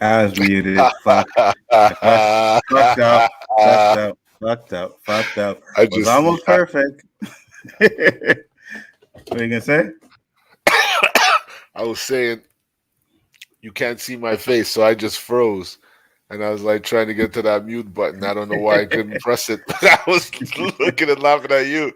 I was muted. Fuck. Fucked. Fucked up. Fucked up. Fucked up. Fucked up. I Was just, almost perfect. What are you gonna say? I was saying you can't see my face, so I just froze. And I was like trying to get to that mute button. I don't know why I couldn't press it, but I was looking and laughing at you.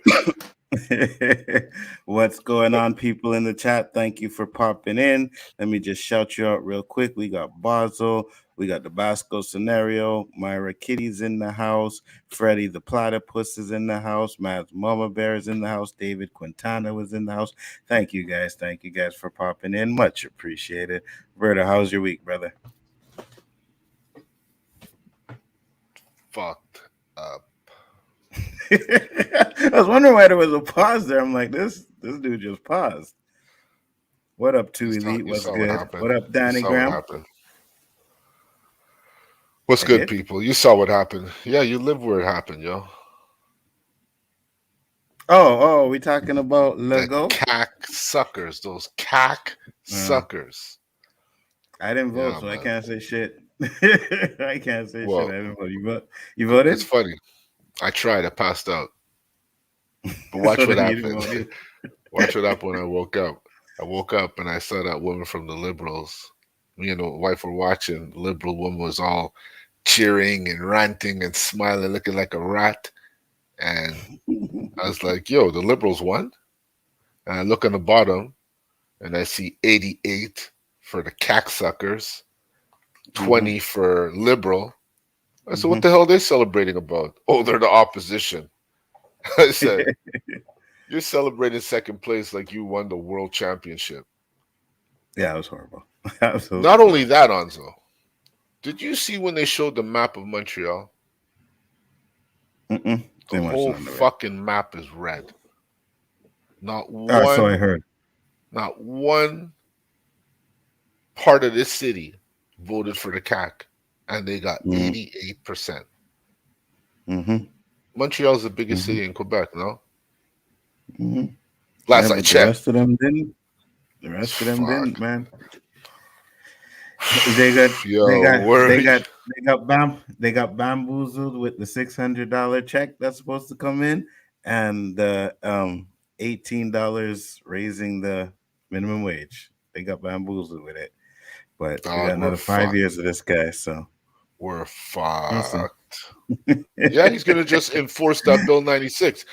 What's going on, people in the chat? Thank you for popping in. Let me just shout you out real quick. We got Basil, we got the Basco scenario, Myra Kitty's in the house, Freddie the Platypus is in the house, Matt's Mama Bear is in the house, David Quintana was in the house. Thank you guys. Thank you guys for popping in. Much appreciated. Berta, how's your week, brother? Fucked up. I was wondering why there was a pause there. I'm like, this dude just paused. What up, Two Elite? You What's saw what good? happened. What up, You Danny saw what Graham? happened. What's I good, did. people? You saw what happened. Yeah, you live where it happened, yo. Oh, we talking about The Lego? cack suckers, those cack Uh, suckers. I didn't vote, Yeah, so I man. can't say shit. I can't say shit. Well, I didn't vote. You vote? You it's voted? funny. I tried. I passed out. But So watch what then you didn't happened. vote either. Watch what happened when I woke up. I woke up and I saw that woman from the Liberals. Me and the wife were watching. The Liberal woman was all cheering and ranting and smiling, looking like a rat. And I was like, yo, the Liberals won? And I look on the bottom and I see 88 for the cacksuckers, 20 for Liberal. I said, what the hell are they celebrating about? Oh, they're the opposition. I said, you're celebrating second place like you won the world championship. Yeah, it was horrible. Not Absolutely only horrible. that, Anzo, did you see when they showed the map of Montreal? Mm-mm. The Didn't watch whole none of it. fucking map is red. Not So I one, heard. not one part of this city voted for the CAC, and they got Mm-hmm. 88%. Mm-hmm. Montreal's the biggest Mm-hmm. city in Quebec, no? Mm-hmm. Yeah, Last I but the checked. rest of them didn't. The rest of them Fuck. didn't, man. They got they Yo, got where they got they got bamboozled with the $600 check that's supposed to come in, and the $18 raising the minimum wage. They got bamboozled with it. But we got dog, we're another 5 years fucked. of this guy, so We're we'll see. fucked. Yeah, he's gonna just enforce that Bill 96.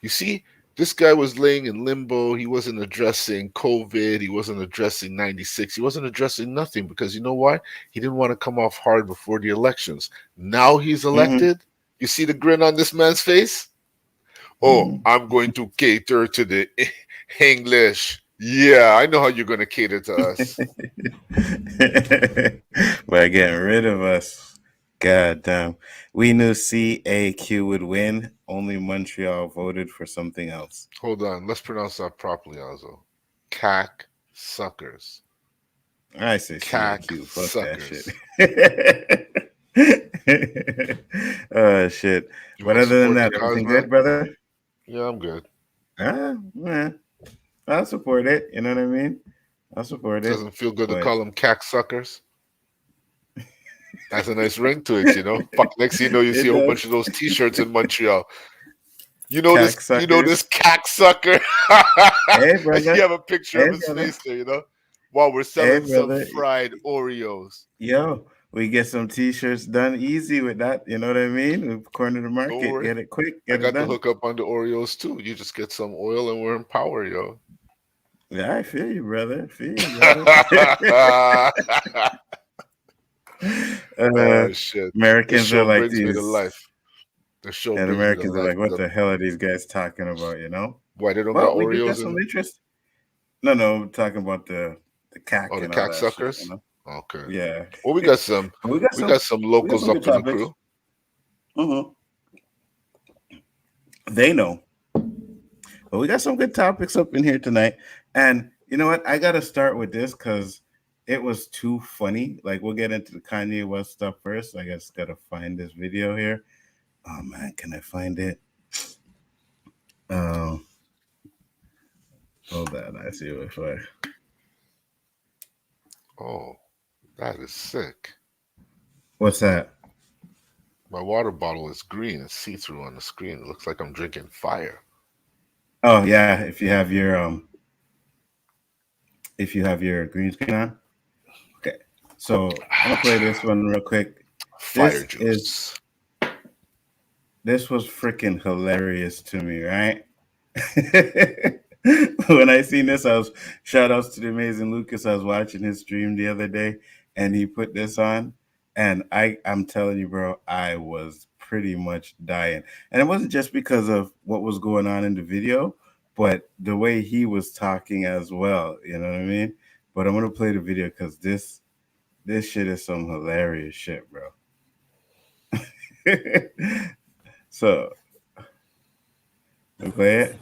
You see, this guy was laying in limbo. He wasn't addressing COVID. He wasn't addressing 96. He wasn't addressing nothing because you know why? He didn't want to come off hard before the elections. Now he's Hmm. elected. You see the grin on this man's face? Oh, Hmm. I'm going to cater to the English. Yeah, I know how you're going to cater to us. By getting rid of us. God damn. We knew CAQ would win. Only Montreal voted for something else. Hold on. Let's pronounce that properly, Azo. Cack suckers. I say Cack CAQ. Fuck that shit. suckers. Oh shit. You But want to other than support the that, cause, everything man? good, brother? Yeah, I'm good. Yeah. I'll support it. You know what I mean? I'll support it. Doesn't feel good to But call them cack suckers. Has a nice ring to it, you know. Fuck. Next thing you know, you see it a whole does. bunch of those T-shirts in Montreal. You know this. Cack You know suckers. this cack sucker. Hey And you brother. have a picture Hey of his brother. face there, you know. While we're Hey selling some brother. fried Oreos. Yo, we get some t-shirts done easy with that. You know what I mean? We corner the Don't market, worry. get it quick, I get it got the done. hookup on the Oreos too. You just get some oil and we're in power, yo. Yeah, I feel you, brother. I feel you, brother. uh, Shit. This Americans are show like brings me to these, life. This show and brings me to Americans are life like, what because the hell are these guys talking about? You know? why they don't got But we do got Oreos in some it? interest. No, we're talking about the Oh, CAC the and all cack that shit. You suckers? know? Okay. Yeah. Well, But we got some we got locals some good up in the topics. crew. Hmm. They know. But we got some good topics up in here tonight. And you know what? I got to start with this because it was too funny. Like, we'll get into the Kanye West stuff first. I just got to find this video here. Oh, man, can I find it? Oh, hold on. I see if I. Oh. That is sick. What's that? My water bottle is green and see through on the screen. It looks like I'm drinking fire. Oh yeah, if you have your green screen on. Okay. So I'm gonna play this one real quick. Fire This is juice. this was freaking hilarious to me, right? When I seen this, I was shout outs to the amazing Lucas. I was watching his stream the other day, and he put this on, and I'm telling you, bro, I was pretty much dying, and it wasn't just because of what was going on in the video, but the way he was talking as well. You know what I mean? But I'm gonna play the video because this shit is some hilarious shit, bro. So, we play it.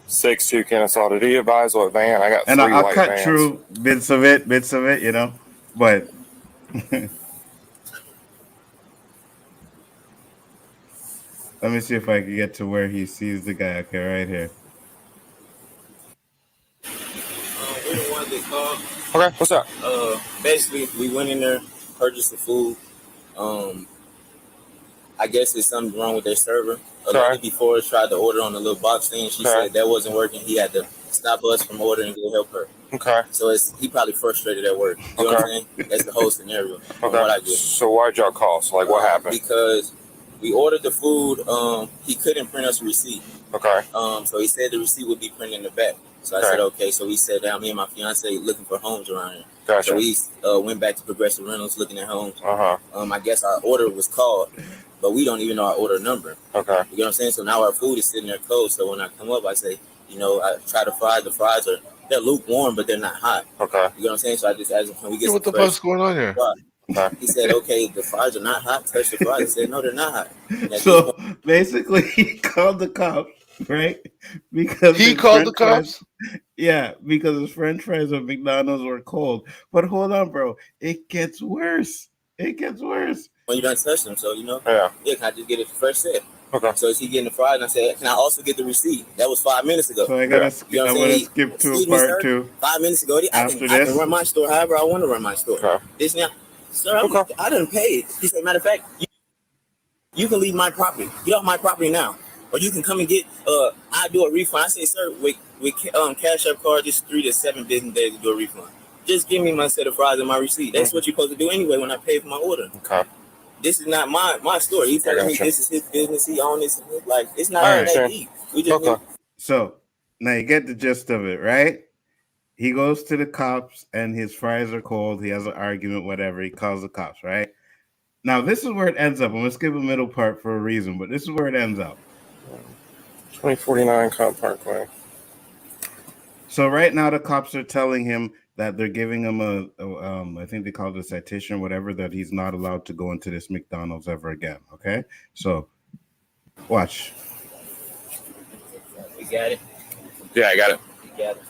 6'2" Kennesaw. Did he advise what van? I got And three I'll white cut vans. through bits of it, But let me see if I can get to where he sees the guy. Okay, right here. We're the ones that called. Okay, what's up? Basically, we went in there, purchased the food. I guess there's something wrong with their server. A lady before us tried to order on the little box thing. She said that wasn't working. He had to stop us from ordering and go help her. Okay. So he probably frustrated at work. You know what I'm saying? That's the whole scenario. From what I get. So why'd y'all call? So like, what happened? Because we ordered the food. He couldn't print us a receipt. Okay. So he said the receipt would be printed in the back. So I said, okay. So we sat down, me and my fiance, looking for homes around here. Gotcha. So we went back to Progressive Rentals, looking at homes. I guess our order was called, but we don't even know our order number. Okay. You know what I'm saying? So now our food is sitting there cold. So when I come up, I say, I try to fry. The fries they're lukewarm, but they're not hot. Okay. You know what I'm saying? So I just asked him, can we get What the fuck's going on here? Okay. He said, okay, the fries are not hot. Touch the fries. He said, no, they're not hot. So basically, he called the cops, right? Because he called the cops? Yeah, because his French fries at McDonald's were cold. But hold on, bro. It gets worse. It gets worse. When you done touch them, so Yeah, can I just get it first set? Okay. So is he getting the fries? And I said, can I also get the receipt? That was 5 minutes ago. So I gotta skip to part 2. 5 minutes ago, I can run my store however I want to run my store. Okay. This now, sir, I didn't pay it. He said, matter of fact, you can leave my property. Get off my property now, or you can come and get. I do a refund. I say, sir, with Cash App card, just 3 to 7 business days to do a refund. Just give me my set of fries and my receipt. That's what you're supposed to do anyway when I pay for my order. Okay. This is not my store. He telling me this is his business. He owns this. Like, it's not that deep. We just So now you get the gist of it, right? He goes to the cops and his fries are cold. He has an argument, whatever. He calls the cops, right? Now this is where it ends up. I'm gonna skip the middle part for a reason, but this is where it ends up. 2049 Comp Parkway. So right now the cops are telling him that they're giving him I think they call it a citation or whatever, that he's not allowed to go into this McDonald's ever again. Okay, so watch. You got it. Yeah, I got it. You got it.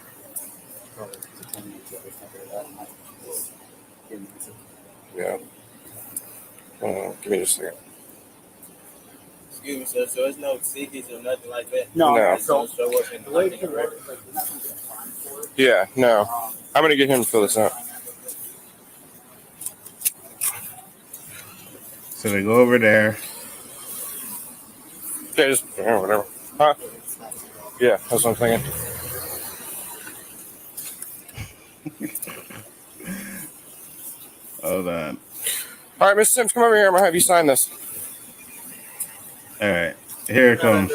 Yeah. Give me just a second. Excuse me, sir. So there's no tickets or nothing like that. No. Don't show up in the record. Yeah, no. I'm gonna get him to fill this out. So they go over there. Yeah, just whatever. Huh? Yeah, that's what I'm thinking. Hold on. All right, Mr. Sims, come over here. I'm gonna have you sign this. All right, here it comes.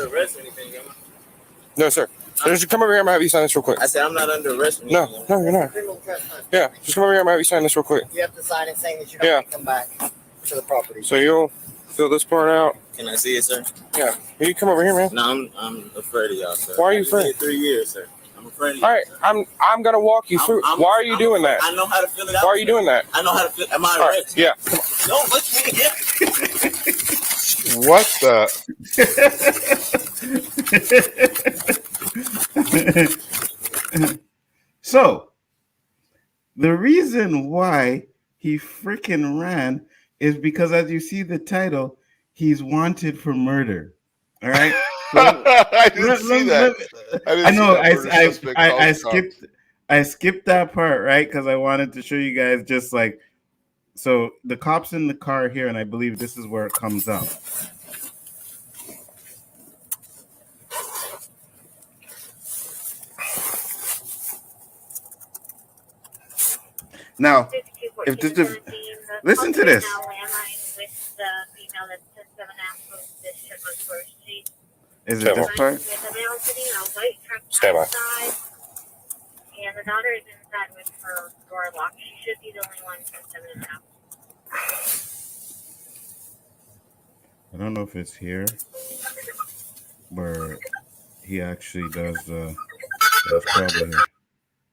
No, sir. Just come over here. I'm gonna have you sign this real quick. I said I'm not under arrest. No, you're not. Yeah, just come over here. I'm gonna have you sign this real quick. You have to sign it saying that you're not going to come back to the property. So you'll fill this part out. Can I see it, sir? Yeah. You come over here, man. No, I'm afraid of y'all, sir. Why are you afraid? 3 years, sir. I'm afraid of you. All right, I'm gonna walk you through. Why are you doing that? I know how to fill it out. Why are you doing that? I know how to fill. Am I arrested? Yeah. No, let's make it. What the? So the reason why he freaking ran is because, as you see the title, he's wanted for murder. All right. So, I didn't see that. I know. I I skipped that part, right? Because I wanted to show you guys just like so the cops in the car here, and I believe this is where it comes up. Now, if this is, listen to this. Is it this part? Stand by. And the daughter is inside with her door locked. She should be the only one from 7.5. I don't know if it's here where he actually does the. It's probably here.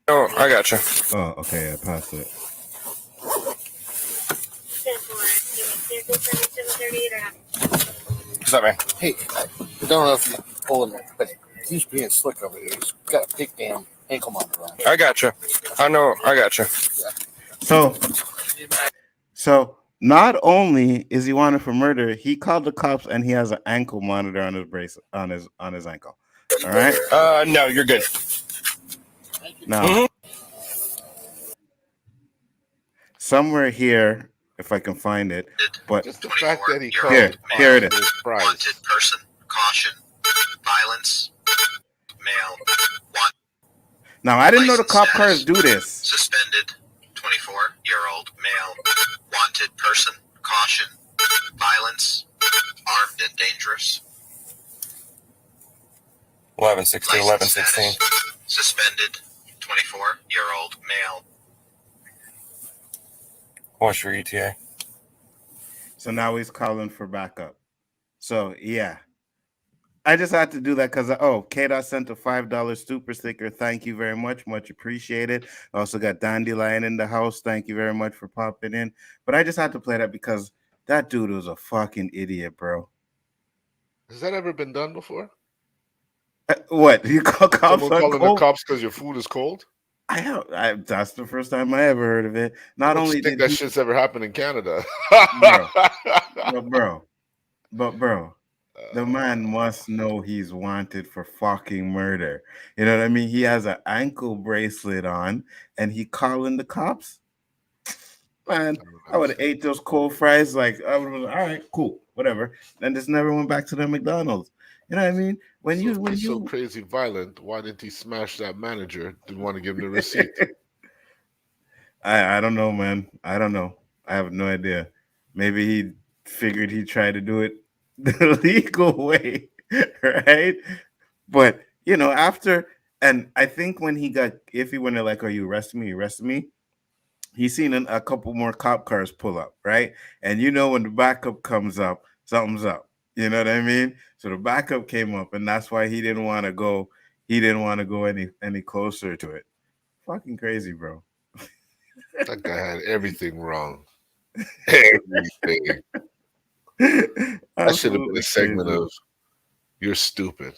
Oh, I got you. Oh, okay, I passed it. What's up, man? Hey, I don't know if you're pulling it, but he's being slick over here. He's got a big damn ankle monitor on. I got you. I know. I got you. So not only is he wanted for murder, he called the cops and he has an ankle monitor on his bracelet on his ankle. All right. No, you're good. Now, somewhere here, if I can find it, but just the fact that he called here it is. Wanted person, caution, violence, male. Now I didn't know the cop cars do this. Suspended, 24-year-old male, wanted person, caution, violence, armed and dangerous. 11-16, 11-16. Suspended, 24-year-old male. What's your ETA? So now he's calling for backup. So yeah, I just had to do that because K-Dot sent a $5 super sticker. Thank you very much appreciated. Also got Dandelion in the house. Thank you very much for popping in. But I just had to play that because that dude was a fucking idiot, bro. Has that ever been done before? What, you call cops? Someone calling the cops because your food is cold? That's the first time I ever heard of it. Not only think did that shit's ever happened in Canada, bro. The man must know he's wanted for fucking murder. You know what I mean? He has an ankle bracelet on, and he calling the cops. Man, I would have ate those cold fries. Like I would have, all right, cool, whatever. And just never went back to the McDonald's. You know what I mean? When he's so crazy violent, why didn't he smash that manager? Didn't want to give him the receipt. I don't know, man. I don't know. I have no idea. Maybe he figured he'd try to do it the legal way, right? But after, and I think when he got iffy, when they're like, "Are you arresting me? You arresting me?" He's seen a couple more cop cars pull up, right? And when the backup comes up, something's up. You know what I mean? So the backup came up, and that's why he didn't want to go. He didn't want to go any closer to it. Fucking crazy, bro. That guy had everything wrong. Everything. That should have been a segment of "You're stupid."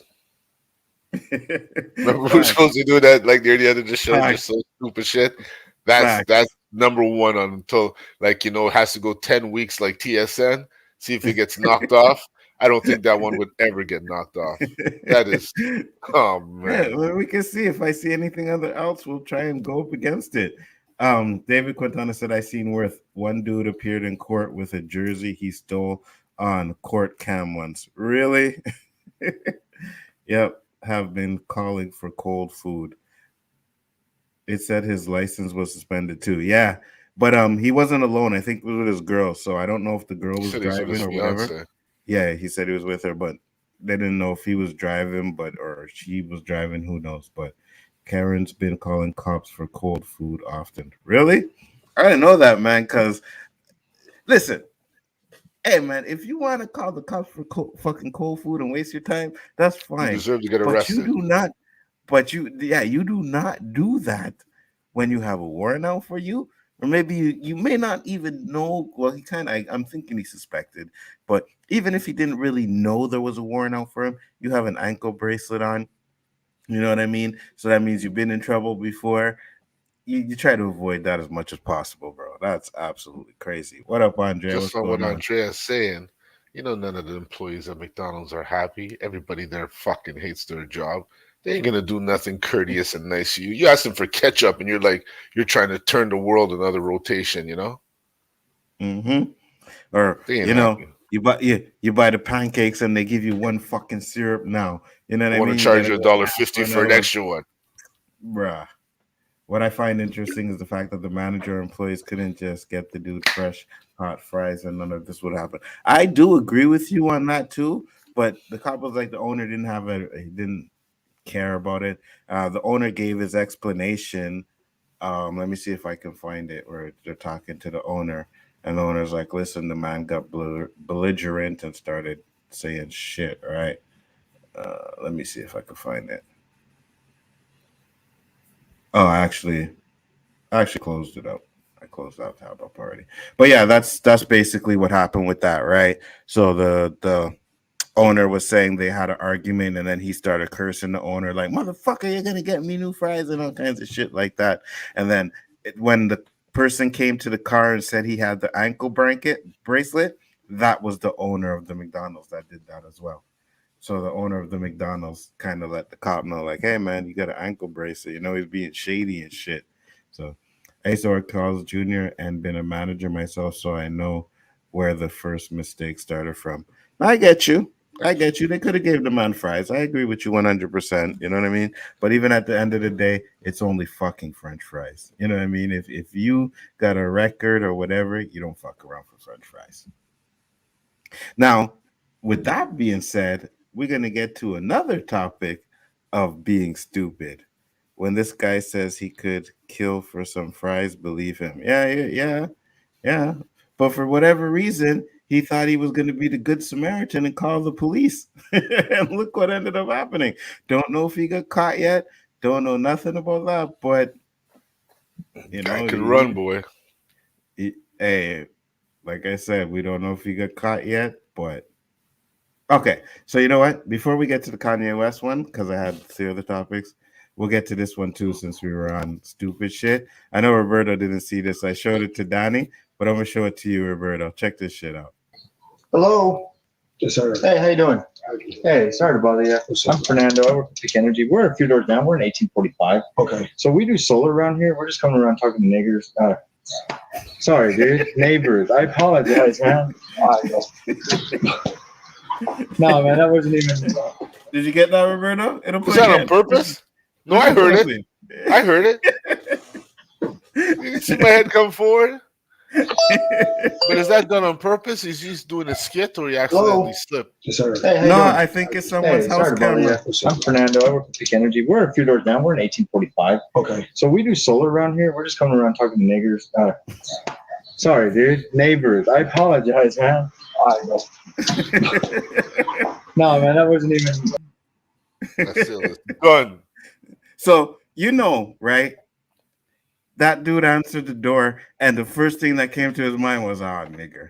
Remember we were supposed to do that like near the end of the show? Just so stupid shit. That's number one until it has to go 10 weeks like TSN. See if it gets knocked off. I don't think that one would ever get knocked off. That is, oh man. Yeah, well, we can see if I see anything else, we'll try and go up against it. David Quintana said, I seen one dude appeared in court with a jersey he stole on court cam once. Really? Yep. Have been calling for cold food. It said his license was suspended too. Yeah. But he wasn't alone. I think it was with his girl. So I don't know if the girl was driving or whatever. Yeah, he said he was with her, but they didn't know if he was driving, or she was driving. Who knows? But Karen's been calling cops for cold food often. Really? I didn't know that, man. Because listen, hey, man, if you want to call the cops for fucking cold food and waste your time, that's fine. You deserve to get arrested. But you do not. But you do not do that when you have a warrant out for you. Or maybe you may not even know. Well, I'm thinking he suspected. But even if he didn't really know there was a warrant out for him, you have an ankle bracelet on. You know what I mean? So that means you've been in trouble before. You try to avoid that as much as possible, bro. That's absolutely crazy. What up, Andre? Just on what Andrea's saying, none of the employees at McDonald's are happy. Everybody there fucking hates their job. They ain't gonna do nothing courteous and nice to you. You ask them for ketchup, and you're trying to turn the world another rotation. Mm-hmm. Or They ain't happy. you buy the pancakes and they give you one fucking syrup now. You know what I I want to mean? You charge gotta you go ask $1.50 for for another an one. extra one. Bruh. What I find interesting is the fact that the manager or employees couldn't just get the dude fresh hot fries and none of this would happen. I do agree with you on that too, but the cop was like the owner didn't have he didn't care about it. The owner gave his explanation. Let me see if I can find it where they're talking to the owner, and the owner's like, "Listen, the man got belligerent and started saying shit." All right, let me see if I can find it. Oh, I actually closed it up. I closed out tab up already. But yeah, that's basically what happened with that, right? So the owner was saying they had an argument, and then he started cursing the owner like, "Motherfucker, you're gonna get me new fries," and all kinds of shit like that. And then when the person came to the car and said he had the ankle bracelet, that was the owner of the McDonald's that did that as well. So the owner of the McDonald's kind of let the cop know, like, "Hey man, you got an ankle bracelet. You know he's being shady and shit." So I used to work Carl's Jr. and been a manager myself, so I know where the first mistake started from. I get you. I get you. They could have gave the man fries. I agree with you 100%. You know what I mean? But even at the end of the day, it's only fucking French fries. You know what I mean? If you got a record or whatever, you don't fuck around for French fries. Now, with that being said, we're going to get to another topic of being stupid. When this guy says he could kill for some fries, believe him. Yeah. But for whatever reason, he thought he was going to be the good Samaritan and call the police. And look what ended up happening. Don't know if he got caught yet. Don't know nothing about that. But, you Guy know, could run, boy. hey, like I said, we don't know if he got caught yet. But okay, so you know what? Before we get to the Kanye West one, because I had three other topics, we'll get to this one too since we were on stupid shit. I know Roberto didn't see this. I showed it to Donnie, but I'm gonna show it to you, Roberto. Check this shit out. Hello. Yes, sir. Hey, how you doing? Hey, sorry to bother you. I'm Fernando. I work at Peak Energy. We're a few doors down. We're in 1845. Okay. So we do solar around here. We're just coming around talking to niggers. Sorry, dude. Neighbors. I apologize, man. No, man, that wasn't even. Did you get that, Roberto? It'll Was play that on again. purpose? No, I Listen heard it. closely. I heard it. You didn't see my head come forward? But is that done on purpose? Is he doing a skit or he accidentally slipped? Yes, sir. Hey, how you No, doing? I think it's someone's house sorry to bother camera. you. I'm Fernando. I work at Peak Energy. We're a few doors down. We're in 1845. Okay. So we do solar around here. We're just coming around talking to niggers. Sorry, dude. Neighbors. I apologize, man. No, man, that wasn't even. That's still done. So right? That dude answered the door, and the first thing that came to his mind was, "Ah, nigger."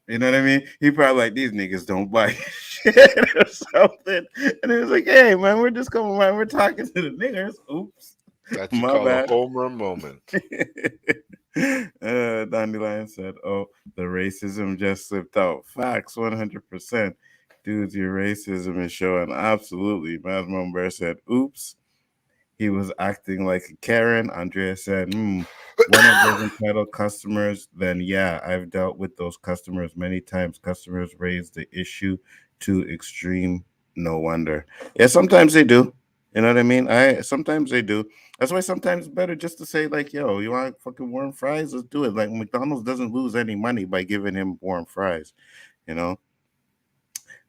You know what I mean? He probably like, "These niggas don't buy shit," or something. And he was like, "Hey, man, we're just coming, man. We're talking to the niggers. Oops, That you my call a bad." home run moment. Dandelion said, "Oh, the racism just slipped out. Facts, 100%. Dudes, your racism is showing. Absolutely." Masmon Bear said, "Oops." He was acting like a Karen. Andrea said, one of those entitled customers, then yeah, I've dealt with those customers many times. Customers raise the issue to extreme. No wonder. Yeah, sometimes they do. You know what I mean? I sometimes they do. That's why sometimes it's better just to say, like, yo, you want fucking warm fries? Let's do it. Like McDonald's doesn't lose any money by giving him warm fries, you know?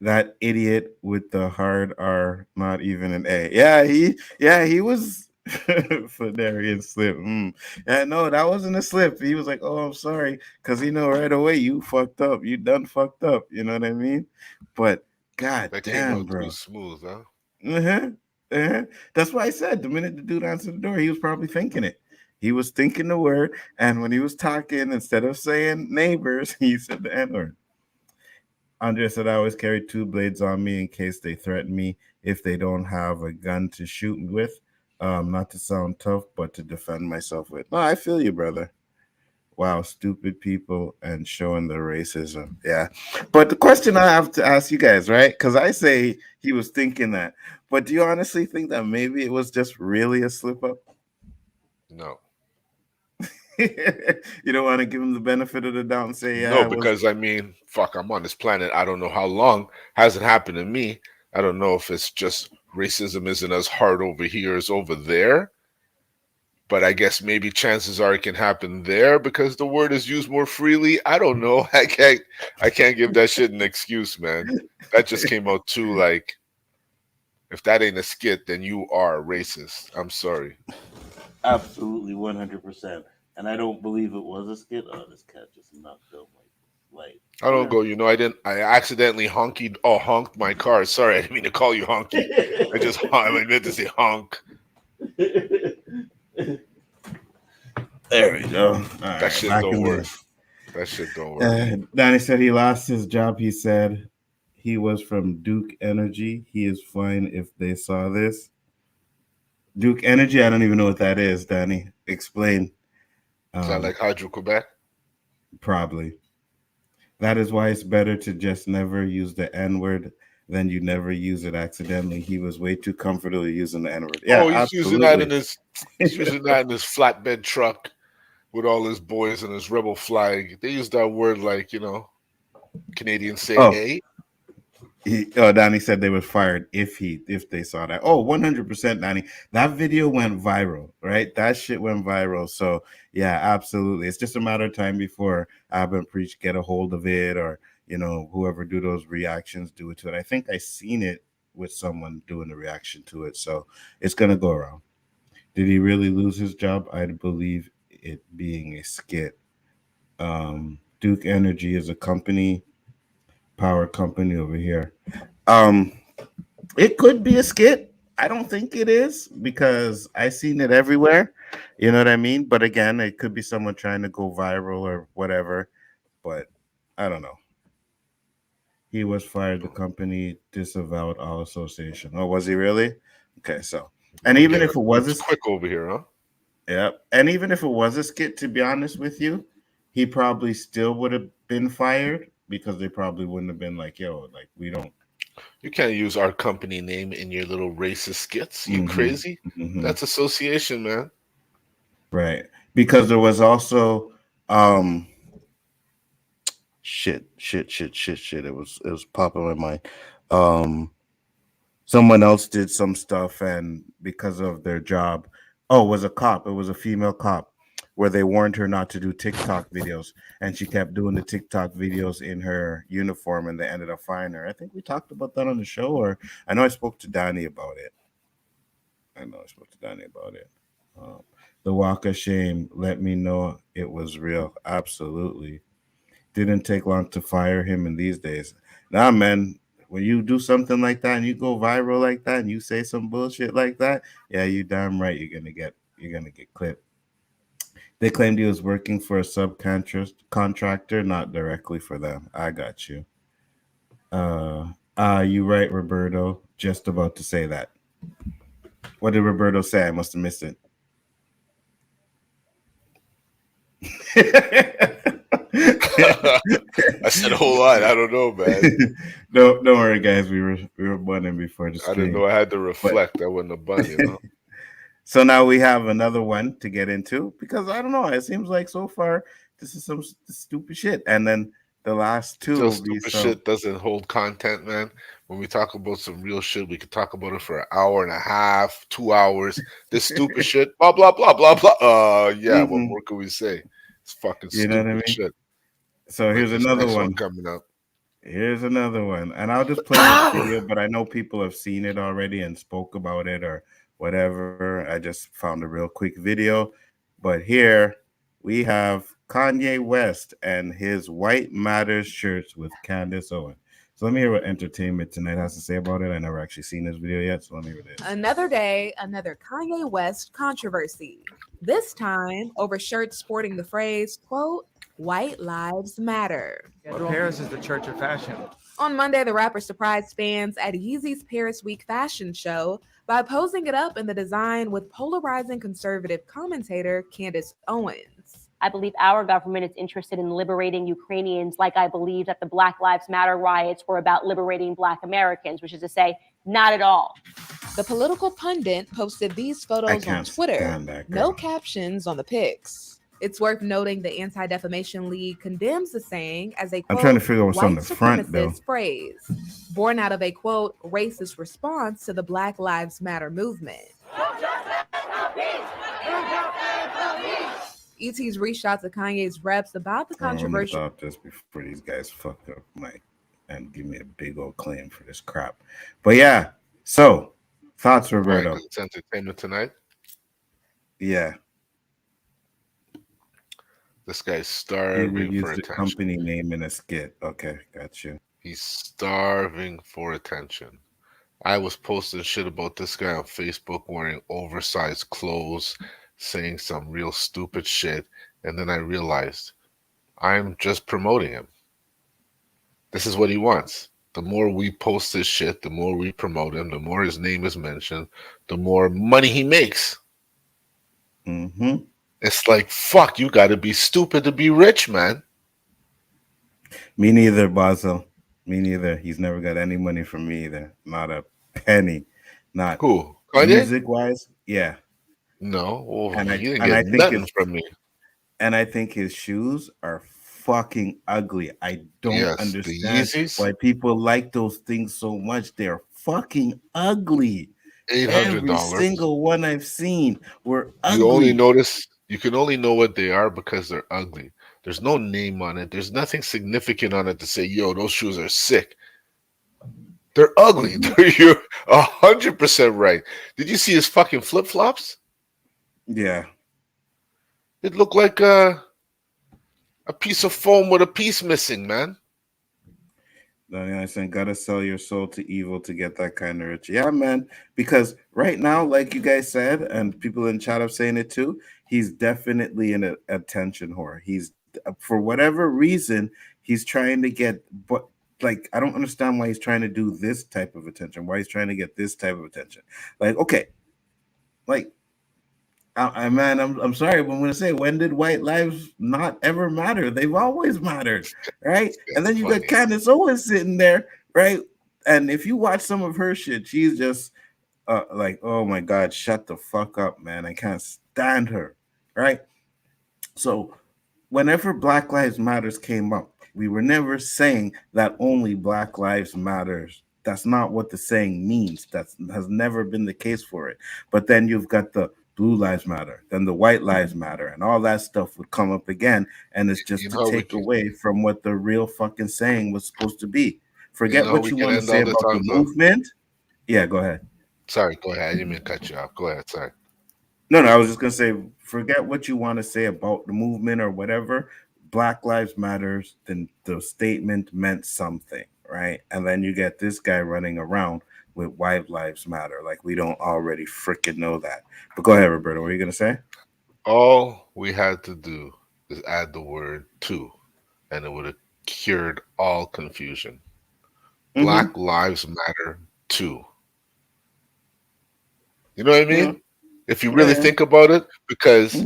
That idiot with the hard R, not even an A. He was Fladarian slip. Yeah, no, that wasn't a slip. He was like, "Oh, I'm sorry," because he know right away you fucked up. You done fucked up. You know what I mean? But god That came damn, out too bro. smooth, huh? Uh-huh. Uh-huh. That's why I said the minute the dude answered the door, he was probably thinking it. He was thinking the word, and when he was talking, instead of saying neighbors, he said the N-word. Andre said, "I always carry two blades on me in case they threaten me if they don't have a gun to shoot me with. Not to sound tough, but to defend myself with." No, I feel you, brother. Wow, stupid people and showing the racism. Yeah. But the question I have to ask you guys, right? Because I say he was thinking that. But do you honestly think that maybe it was just really a slip up? No. You don't want to give him the benefit of the doubt and say, yeah, No, it was. because I mean, fuck, I'm on this planet. I don't know how long. Hasn't happened to me. I don't know if it's just racism isn't as hard over here as over there. But I guess maybe chances are it can happen there because the word is used more freely. I don't know. I can't give that shit an excuse, man. That just came out too like if that ain't a skit, then you are racist. I'm sorry. Absolutely 100%. And I don't believe it was a skit. Oh, this cat just knocked out my light. I don't go, I accidentally honked my car. Sorry, I didn't mean to call you honky. I meant to say honk. There we go. All That right, shit back don't in work. the. That shit don't work. Danny said he lost his job. He said he was from Duke Energy. He is fine if they saw this. Duke Energy, I don't even know what that is, Danny. Explain. Is that like Hydro Quebec? Probably. That is why it's better to just never use the N word than you never use it accidentally. He was way too comfortable using the N word. Yeah, Oh, he's using that absolutely. he's using that in his flatbed truck with all his boys and his rebel flag. They use that word like, Canadians say Oh, hey. Danny said they were fired if they saw that. Oh, 100%, Danny. That video went viral, right? That shit went viral. So yeah, absolutely. It's just a matter of time before Abba Preach get a hold of it, or whoever do those reactions do it to it. I think I seen it with someone doing the reaction to it. So it's gonna go around. Did he really lose his job? I believe it being a skit. Duke Energy is a company, power company over here. Um, it could be a skit. I don't think it is because I seen it everywhere. You know what I mean? But again, it could be someone trying to go viral or whatever. But I don't know. He was fired. The company disavowed all association. Oh, was he really? Okay, so and even if it was a It's quick over here, huh? yeah, and even if it was a skit, to be honest with you, he probably still would have been fired because they probably wouldn't have been like, yo, like we don't. You can't use our company name in your little racist skits. You Mm-hmm, crazy? mm-hmm. That's association, man. Right. Because there was also um shit. It was popping in my mind. Um Someone else did some stuff and because of their job, oh, it was a cop. It was a female cop where they warned her not to do TikTok videos and she kept doing the TikTok videos in her uniform and they ended up firing her. I think we talked about that on the show, or I know I spoke to Danny about it. Um, the walk of shame let me know it was real. Absolutely. Didn't take long to fire him in these days. Nah, man. When you do something like that and you go viral like that and you say some bullshit like that, yeah, you damn right you're gonna get clipped. They claimed he was working for a subcontractor, not directly for them. I got you. You right, Roberto. Just about to say that. What did Roberto say? I must have missed it. I said a whole lot. I don't know, man. Don't worry, guys. We were bunning before the I didn't stream. know I had to But reflect. I wasn't a bun. so now we have another one to get into because I don't know. It seems like so far this is some stupid shit, and then the last two Still, will be stupid some. shit doesn't hold content, man. When we talk about some real shit, we could talk about it for an hour and a half, 2 hours. This stupid shit, blah blah blah blah blah. Yeah. What Mhm. more can we say? It's fucking You know what I stupid mean? shit. So Like here's this another next one one. coming up. Here's another one, and I'll just play this video. But I know people have seen it already and spoke about it or whatever. I just found a real quick video. But here we have Kanye West and his White Matters shirts with Candace Owen. So let me hear what Entertainment Tonight has to say about it. I never actually seen this video yet, so let me hear this. Another day, another Kanye West controversy. This time over shirts sporting the phrase, quote, White Lives Matter. Well, Paris is the church of fashion. On Monday, the rapper surprised fans at Yeezy's Paris Week fashion show by posing it up in the design with polarizing conservative commentator Candace Owens. I believe our government is interested in liberating Ukrainians, like I believe that the Black Lives Matter riots were about liberating Black Americans, which is to say, not at all. The political pundit posted these photos on Twitter. No captions on the pics. It's worth noting the Anti-Defamation League condemns the saying as a, quote, I'm trying to figure out what's on white the front, though. supremacist phrase, born out of a, quote, racist response to the Black Lives Matter movement. ET's reached out to Kanye's reps about the controversial. I'm gonna stop this before these guys fuck up Mike and give me a big old claim for this crap. But yeah, so thoughts, Roberto? Right, it's entertainment tonight. Yeah. This guy's starving for attention. Company name in a skit. Okay, got you. He's starving for attention. I was posting shit about this guy on Facebook wearing oversized clothes, saying some real stupid shit, and then I realized I'm just promoting him. This is what he wants. The more we post this shit, the more we promote him, the more his name is mentioned, the more money he makes. Mm-hmm. It's like, fuck, you gotta be stupid to be rich, man. Me neither, Basil. Me neither. He's never got any money from me either. Not a penny. Not who? Music wise, yeah. No, well, and he didn't get nothing from me. And I think his shoes are fucking ugly. I don't understand why people like those things so much. They're fucking ugly. $800. Every single one I've seen were ugly. You can only know what they are because they're ugly. There's no name on it. There's nothing significant on it to say, yo, those shoes are sick. They're ugly. You're 100% right. Did you see his fucking flip-flops? Yeah. It looked like a piece of foam with a piece missing, man. I said, gotta sell your soul to evil to get that kind of rich. Yeah, man. Because right now, like you guys said, and people in chat are saying it too, he's definitely an attention whore. He's, for whatever reason, he's trying to get, but like, I don't understand why he's trying to do this type of attention. Why he's trying to get this type of attention. Like, okay, like, I'm sorry, but I'm gonna say, when did white lives not ever matter? They've always mattered, right? And then you got Candace Owens sitting there, right? And if you watch some of her shit, she's just like, oh my god, shut the fuck up, man! I can't stand her, right? So, whenever Black Lives Matters came up, we were never saying that only Black Lives Matters. That's not what the saying means. That has never been the case for it. But then you've got the Blue Lives Matter, then the White Lives Matter, and all that stuff would come up again, and it's just to take away from what the real fucking saying was supposed to be. Forget what you want to say about the movement. Yeah, go ahead. Sorry, go ahead. I didn't mean to cut you off. Go ahead. Sorry. No, I was just gonna say, forget what you want to say about the movement or whatever. Black Lives Matters, then the statement meant something, right? And then you get this guy running around with White Lives Matter, like we don't already freaking know that. But go ahead, Roberto. What are you gonna say? All we had to do is add the word "to," and it would have cured all confusion. Mm-hmm. Black Lives Matter too. You know what I mean? Yeah. If you really think about it, because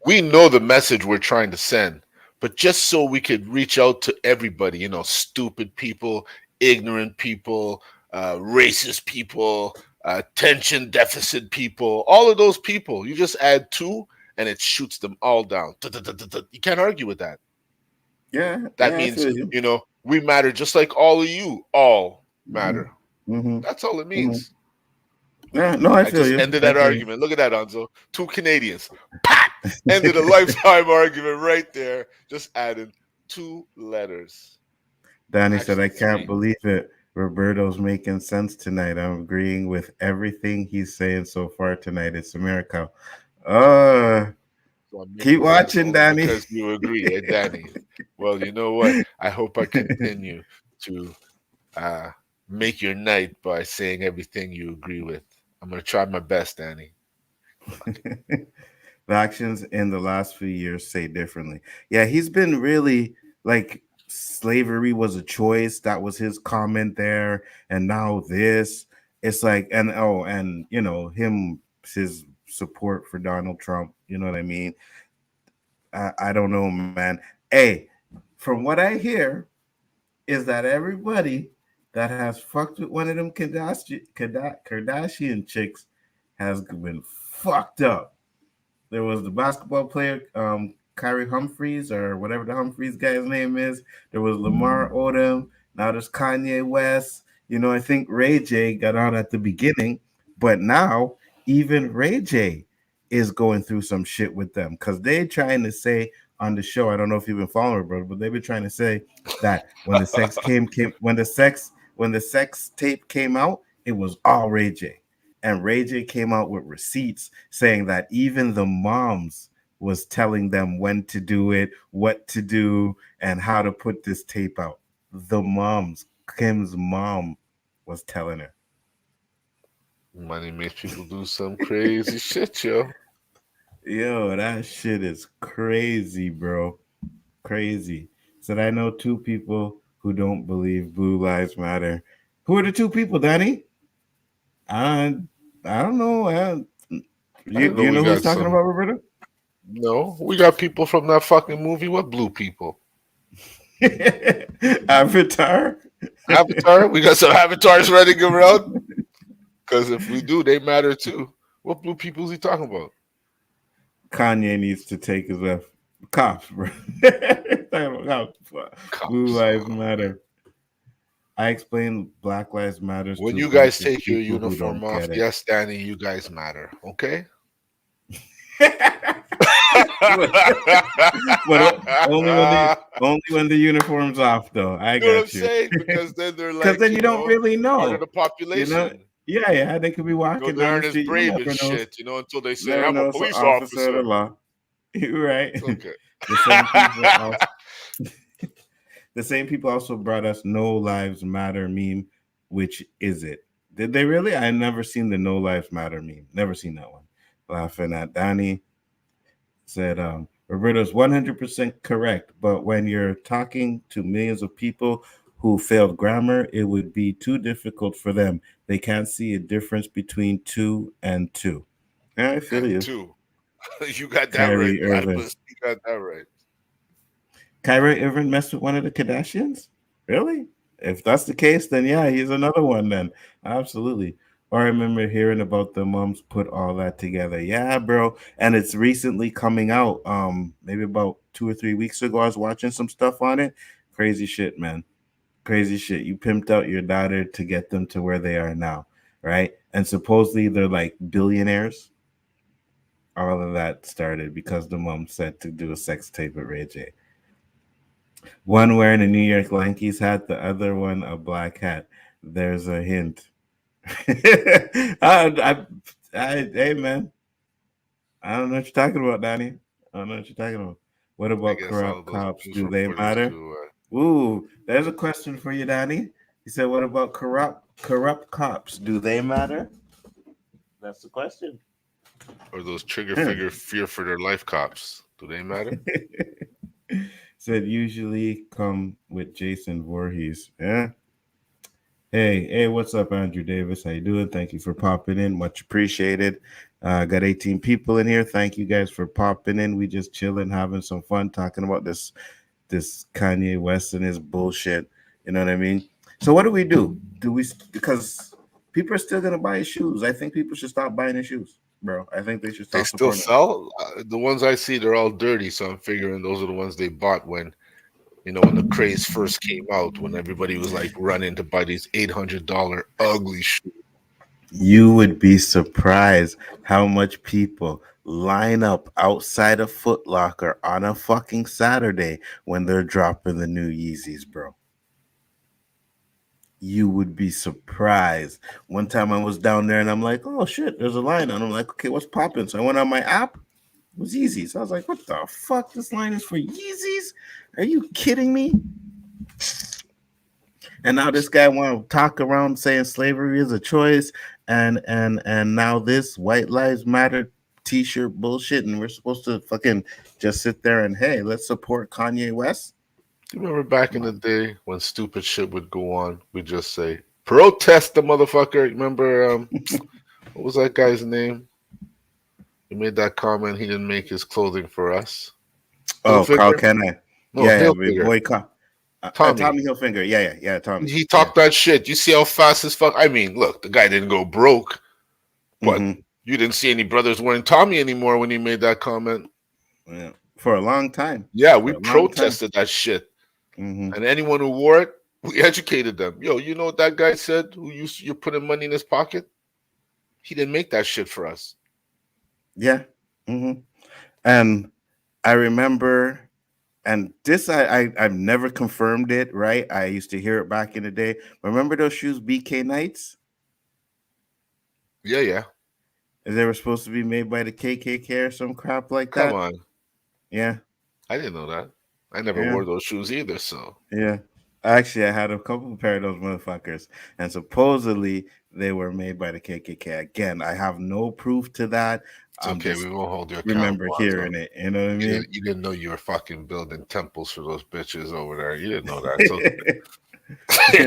we know the message we're trying to send, but just so we could reach out to everybody, you know, stupid people, ignorant people, racist people, attention deficit people, all of those people, you just add "to" and it shoots them all down. You can't argue with that. Yeah. That means, you know, we matter just like all of you all matter. Mm-hmm. That's all it means. Mm-hmm. Yeah, no, I feel you. Ended that argument. Look at that, Nzo. 2 Canadians. Pat! Ended a lifetime argument right there. Just added 2 letters. Danny said, I can't believe it. Roberto's making sense tonight. I'm agreeing with everything he's saying so far tonight. It's America. Keep watching, Danny. Because you agree, Danny. Well, you know what? I hope I continue to make your night by saying everything you agree with. I'm going to try my best, Danny. The actions in the last few years say differently. Yeah, he's been really like slavery was a choice. That was his comment there. And now this, it's like, and you know, his support for Donald Trump, you know what I mean? I don't know, man. Hey, from what I hear, is that everybody that has fucked with one of them Kardashian chicks has been fucked up. There was the basketball player, Kyrie Humphreys, or whatever the Humphreys guy's name is. There was Lamar Odom. Now there's Kanye West. I think Ray J got out at the beginning, but now even Ray J is going through some shit with them because they're trying to say on the show. I don't know if you've been following her, bro, but they've been trying to say that when the sex tape came out, it was all Ray J. And Ray J came out with receipts saying that even the moms was telling them when to do it, what to do, and how to put this tape out. The moms, Kim's mom, was telling her. Money makes people do some crazy shit, yo. Yo, that shit is crazy, bro. Crazy. Said I know two people who don't believe Blue Lives Matter. Who are the two people, Danny? I don't know. You know who he's talking about, Roberta? No, we got people from that fucking movie. What blue people? Avatar. Avatar. We got some avatars running around. Because if we do, they matter too. What blue people is he talking about? Kanye needs to take his F. Cops, bro. Cops. Blue Lives Matter. I explain Black Lives Matter. When you guys take your uniform off, yes, Danny, you guys matter. Okay? But only when the uniform's off, though. I got you know what I'm saying? Because then they're like, because then you don't really know part of the population. Yeah, they could be walking down the street. Brave and shit, until they say I'm a police officer. Of the law. You're right. Okay. The same people also brought us No Lives Matter meme. Which is it? Did they really? I never seen the No Lives Matter meme. Never seen that one. Laughing at Danny. Said, Roberto's 100% correct, but when you're talking to millions of people who failed grammar, it would be too difficult for them. They can't see a difference between 2 and 2. Yeah, I feel you. 2. You got that right. You got that right. Kyrie Irving messed with one of the Kardashians? Really? If that's the case, then yeah, he's another one then. Absolutely. Or I remember hearing about the moms put all that together. Yeah, bro. And it's recently coming out. Maybe about 2 or 3 weeks ago, I was watching some stuff on it. Crazy shit, man. Crazy shit. You pimped out your daughter to get them to where they are now, right? And supposedly they're like billionaires. All of that started because the mom said to do a sex tape with Ray J. One wearing a New York Yankees hat, the other one a black hat. There's a hint. Hey man, I don't know what you're talking about, Donnie. I don't know what you're talking about. What about corrupt cops? Do they matter? Ooh, there's a question for you, Donnie. He said, "What about corrupt cops? Do they matter?" That's the question. Or those trigger figure fear for their life cops? Do they matter? Said usually come with Jason Voorhees. Yeah. Hey, what's up, Andrew Davis? How you doing? Thank you for popping in. Much appreciated. Got 18 people in here. Thank you guys for popping in. We just chilling, having some fun, talking about this Kanye West and his bullshit. You know what I mean? So what do? Because people are still gonna buy his shoes. I think people should stop buying his shoes, bro. I think they should stop. They still sell? The ones I see, they're all dirty. So I'm figuring those are the ones they bought when the craze first came out, when everybody was like running to buy these $800 ugly shoes. You would be surprised how much people line up outside of Foot Locker on a fucking Saturday when they're dropping the new Yeezys, bro. You would be surprised. One time I was down there and I'm like, oh shit, there's a line. And I'm like, okay, what's popping? So I went on my app. It was Yeezys. I was like, what the fuck? This line is for Yeezys? Are you kidding me? And now this guy want to talk around saying slavery is a choice, and now this White Lives Matter t-shirt bullshit, and we're supposed to fucking just sit there and, hey, let's support Kanye West. Do you remember back in the day when stupid shit would go on? We'd just say, protest the motherfucker. Remember, what was that guy's name? He made that comment. He didn't make his clothing for us. Oh, Carl Hilfiger? Kennedy. No, Yeah, Hilfiger. boy, Tommy. Tommy Hilfiger. Yeah, Tommy. He talked that shit. You see how fast as fuck? I mean, look, the guy didn't go broke, but you didn't see any brothers wearing Tommy anymore when he made that comment. Yeah. For a long time. Yeah, we protested that shit. And anyone who wore it, we educated them. Yo, you know what that guy said? You're putting money in his pocket? He didn't make that shit for us. Yeah. And I remember, and this I've never confirmed it, right? I used to hear it back in the day. Remember those shoes, BK Knights? Yeah. They were supposed to be made by the KKK or some crap like that. Come on. Yeah. I didn't know that. I never wore those shoes either, so. Yeah. Actually, I had a couple pair of those motherfuckers, and supposedly they were made by the KKK. Again, I have no proof to that. It's okay, we won't hold you remember hearing it. You know what I mean? You didn't know you were fucking building temples for those bitches over there. You didn't know that. So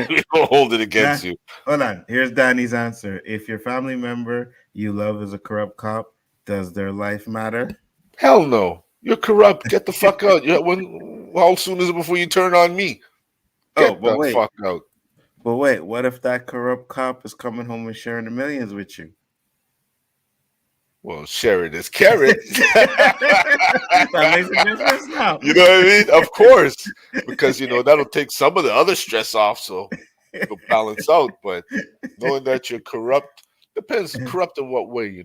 we won't hold it against you. Hold on. Here's Danny's answer. If your family member you love is a corrupt cop, does their life matter? Hell no. You're corrupt. Get the fuck out. How soon is it before you turn on me? Get the fuck out. But wait, what if that corrupt cop is coming home and sharing the millions with you? Well, share it as carrot. That makes a difference now. You know what I mean? Of course. Because, that'll take some of the other stress off, so it'll balance out. But knowing that you're corrupt, depends. Corrupt in what way,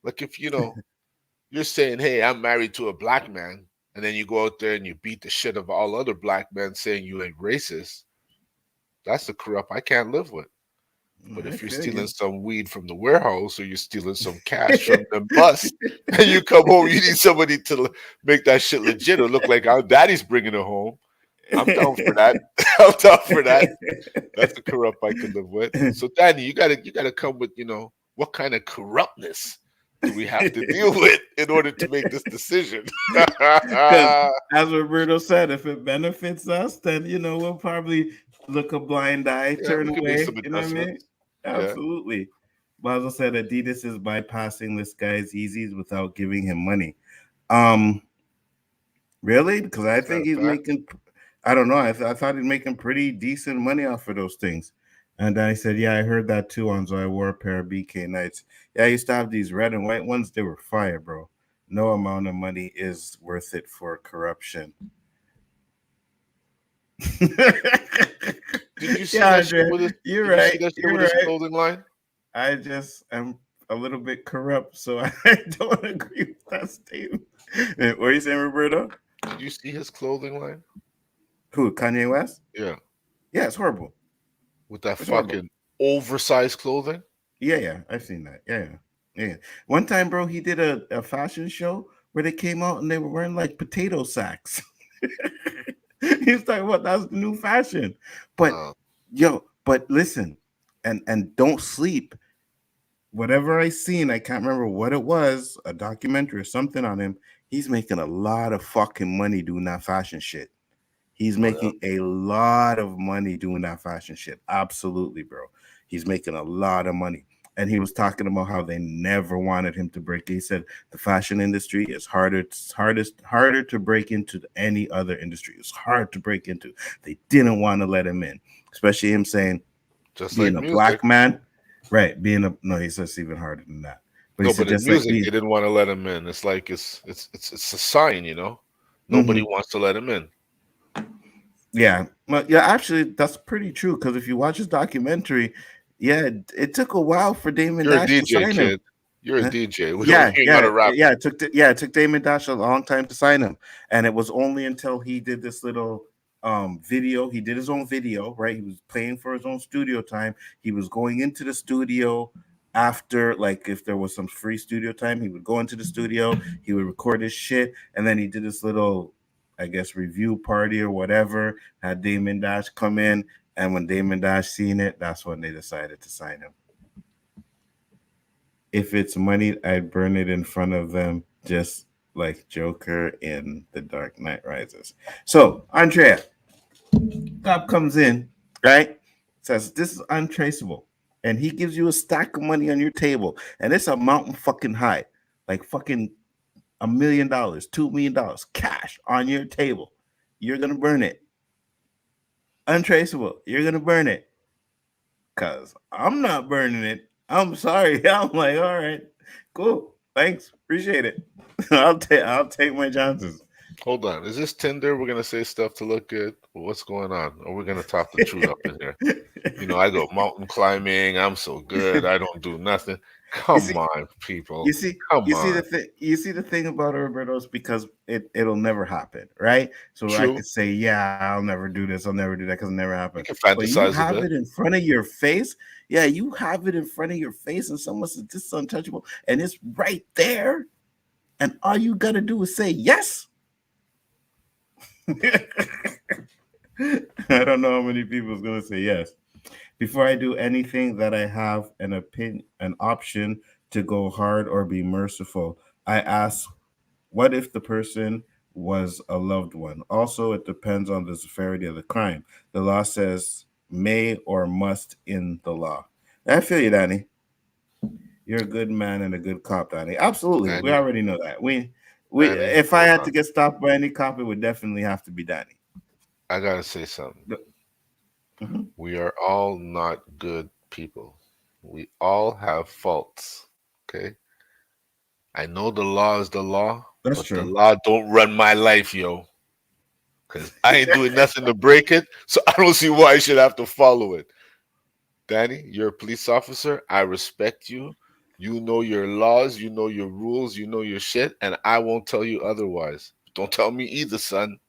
Like if, you're saying, hey, I'm married to a black man, and then you go out there and you beat the shit of all other black men saying you ain't racist, that's the corrupt I can't live with. But if you're stealing some weed from the warehouse or you're stealing some cash from the bus and you come home, you need somebody to make that shit legit or look like our daddy's bringing it home. I'm down for that. I'm down for that. That's the corrupt I can live with. So, Danny, you gotta come with, what kind of corruptness do we have to deal with in order to make this decision? As Roberto said, if it benefits us, then we'll probably look a blind eye, turn away. You know what I mean? Absolutely. Basil said Adidas is bypassing this guy's Yeezys without giving him money. Really? Because I think he's making. I don't know. I thought he's making pretty decent money off of those things. And then I said, yeah, I heard that too, Nzo. I wore a pair of BK Knights. Yeah, I used to have these red and white ones. They were fire, bro. No amount of money is worth it for corruption. Did you see that shit with You're right. His clothing line? I just am a little bit corrupt, so I don't agree with that statement. What are you saying, Roberto? Did you see his clothing line? Who, Kanye West? Yeah. Yeah, it's horrible. With that fucking oversized clothing? Yeah, I've seen that. Yeah. One time, bro, he did a fashion show where they came out and they were wearing like potato sacks. He's talking about that's the new fashion. But but listen, and don't sleep. Whatever I seen, I can't remember what it was, a documentary or something on him. He's making a lot of fucking money doing that fashion shit. He's making a lot of money doing that fashion shit. Absolutely, bro. He's making a lot of money. And he was talking about how they never wanted him to break. He said the fashion industry is harder to break into than any other industry. It's hard to break into. They didn't want to let him in, especially him saying, just being like a black man, right? He says it's even harder than that. But in music, they didn't want to let him in. It's like it's a sign, Nobody wants to let him in. Yeah, actually, that's pretty true. Because if you watch his documentary, it took a while for Damon Dash to sign him. You're a DJ. It took Damon Dash a long time to sign him, and it was only until he did this little video. He did his own video, right? He was paying for his own studio time. He was going into the studio after, like, if there was some free studio time, he would go into the studio. He would record his shit, and then he did this little, I guess, review party or whatever, had Damon Dash come in, and when Damon Dash seen it, that's when they decided to sign him. If it's money, I'd burn it in front of them, just like Joker in The Dark Knight Rises. So, Andrea, cop comes in, right? Says, this is untraceable. And he gives you a stack of money on your table, and it's a mountain fucking high. Like fucking $1 million, $2 million cash on your table, you're gonna burn it. Untraceable, you're gonna burn it. Cause I'm not burning it. I'm sorry. I'm like, all right, cool, thanks, appreciate it. I'll take my chances. Hold on. Is this Tinder? We're gonna say stuff to look good. What's going on? Or we're gonna talk the truth up in here? I go mountain climbing. I'm so good. I don't do nothing. Come on, people. You see the thing. You see the thing about Roberto's, because it'll never happen, right? So True. I could say, yeah, I'll never do this. I'll never do that because it never happened. You can But fantasize you have a bit. it in front of your face. Yeah, you have it in front of your face, and someone says this is untouchable, and it's right there, and all you gotta do is say yes. I don't know how many people is gonna say yes. Before I do anything that I have an option to go hard or be merciful, I ask, what if the person was a loved one? Also, it depends on the severity of the crime. The law says may or must in the law. I feel you, Danny. You're a good man and a good cop, Danny. Absolutely. Danny, we already know that. We Danny, if I had to get stopped by any cop, it would definitely have to be Danny. I gotta say something. Mm-hmm. We are all not good people. We all have faults. Okay. I know the law is the law, That's but true. the law don't run my life, yo. Because I ain't doing nothing to break it, so I don't see why I should have to follow it. Danny, you're a police officer. I respect you. You know your laws, you know your rules, you know your shit, and I won't tell you otherwise. Don't tell me either, son.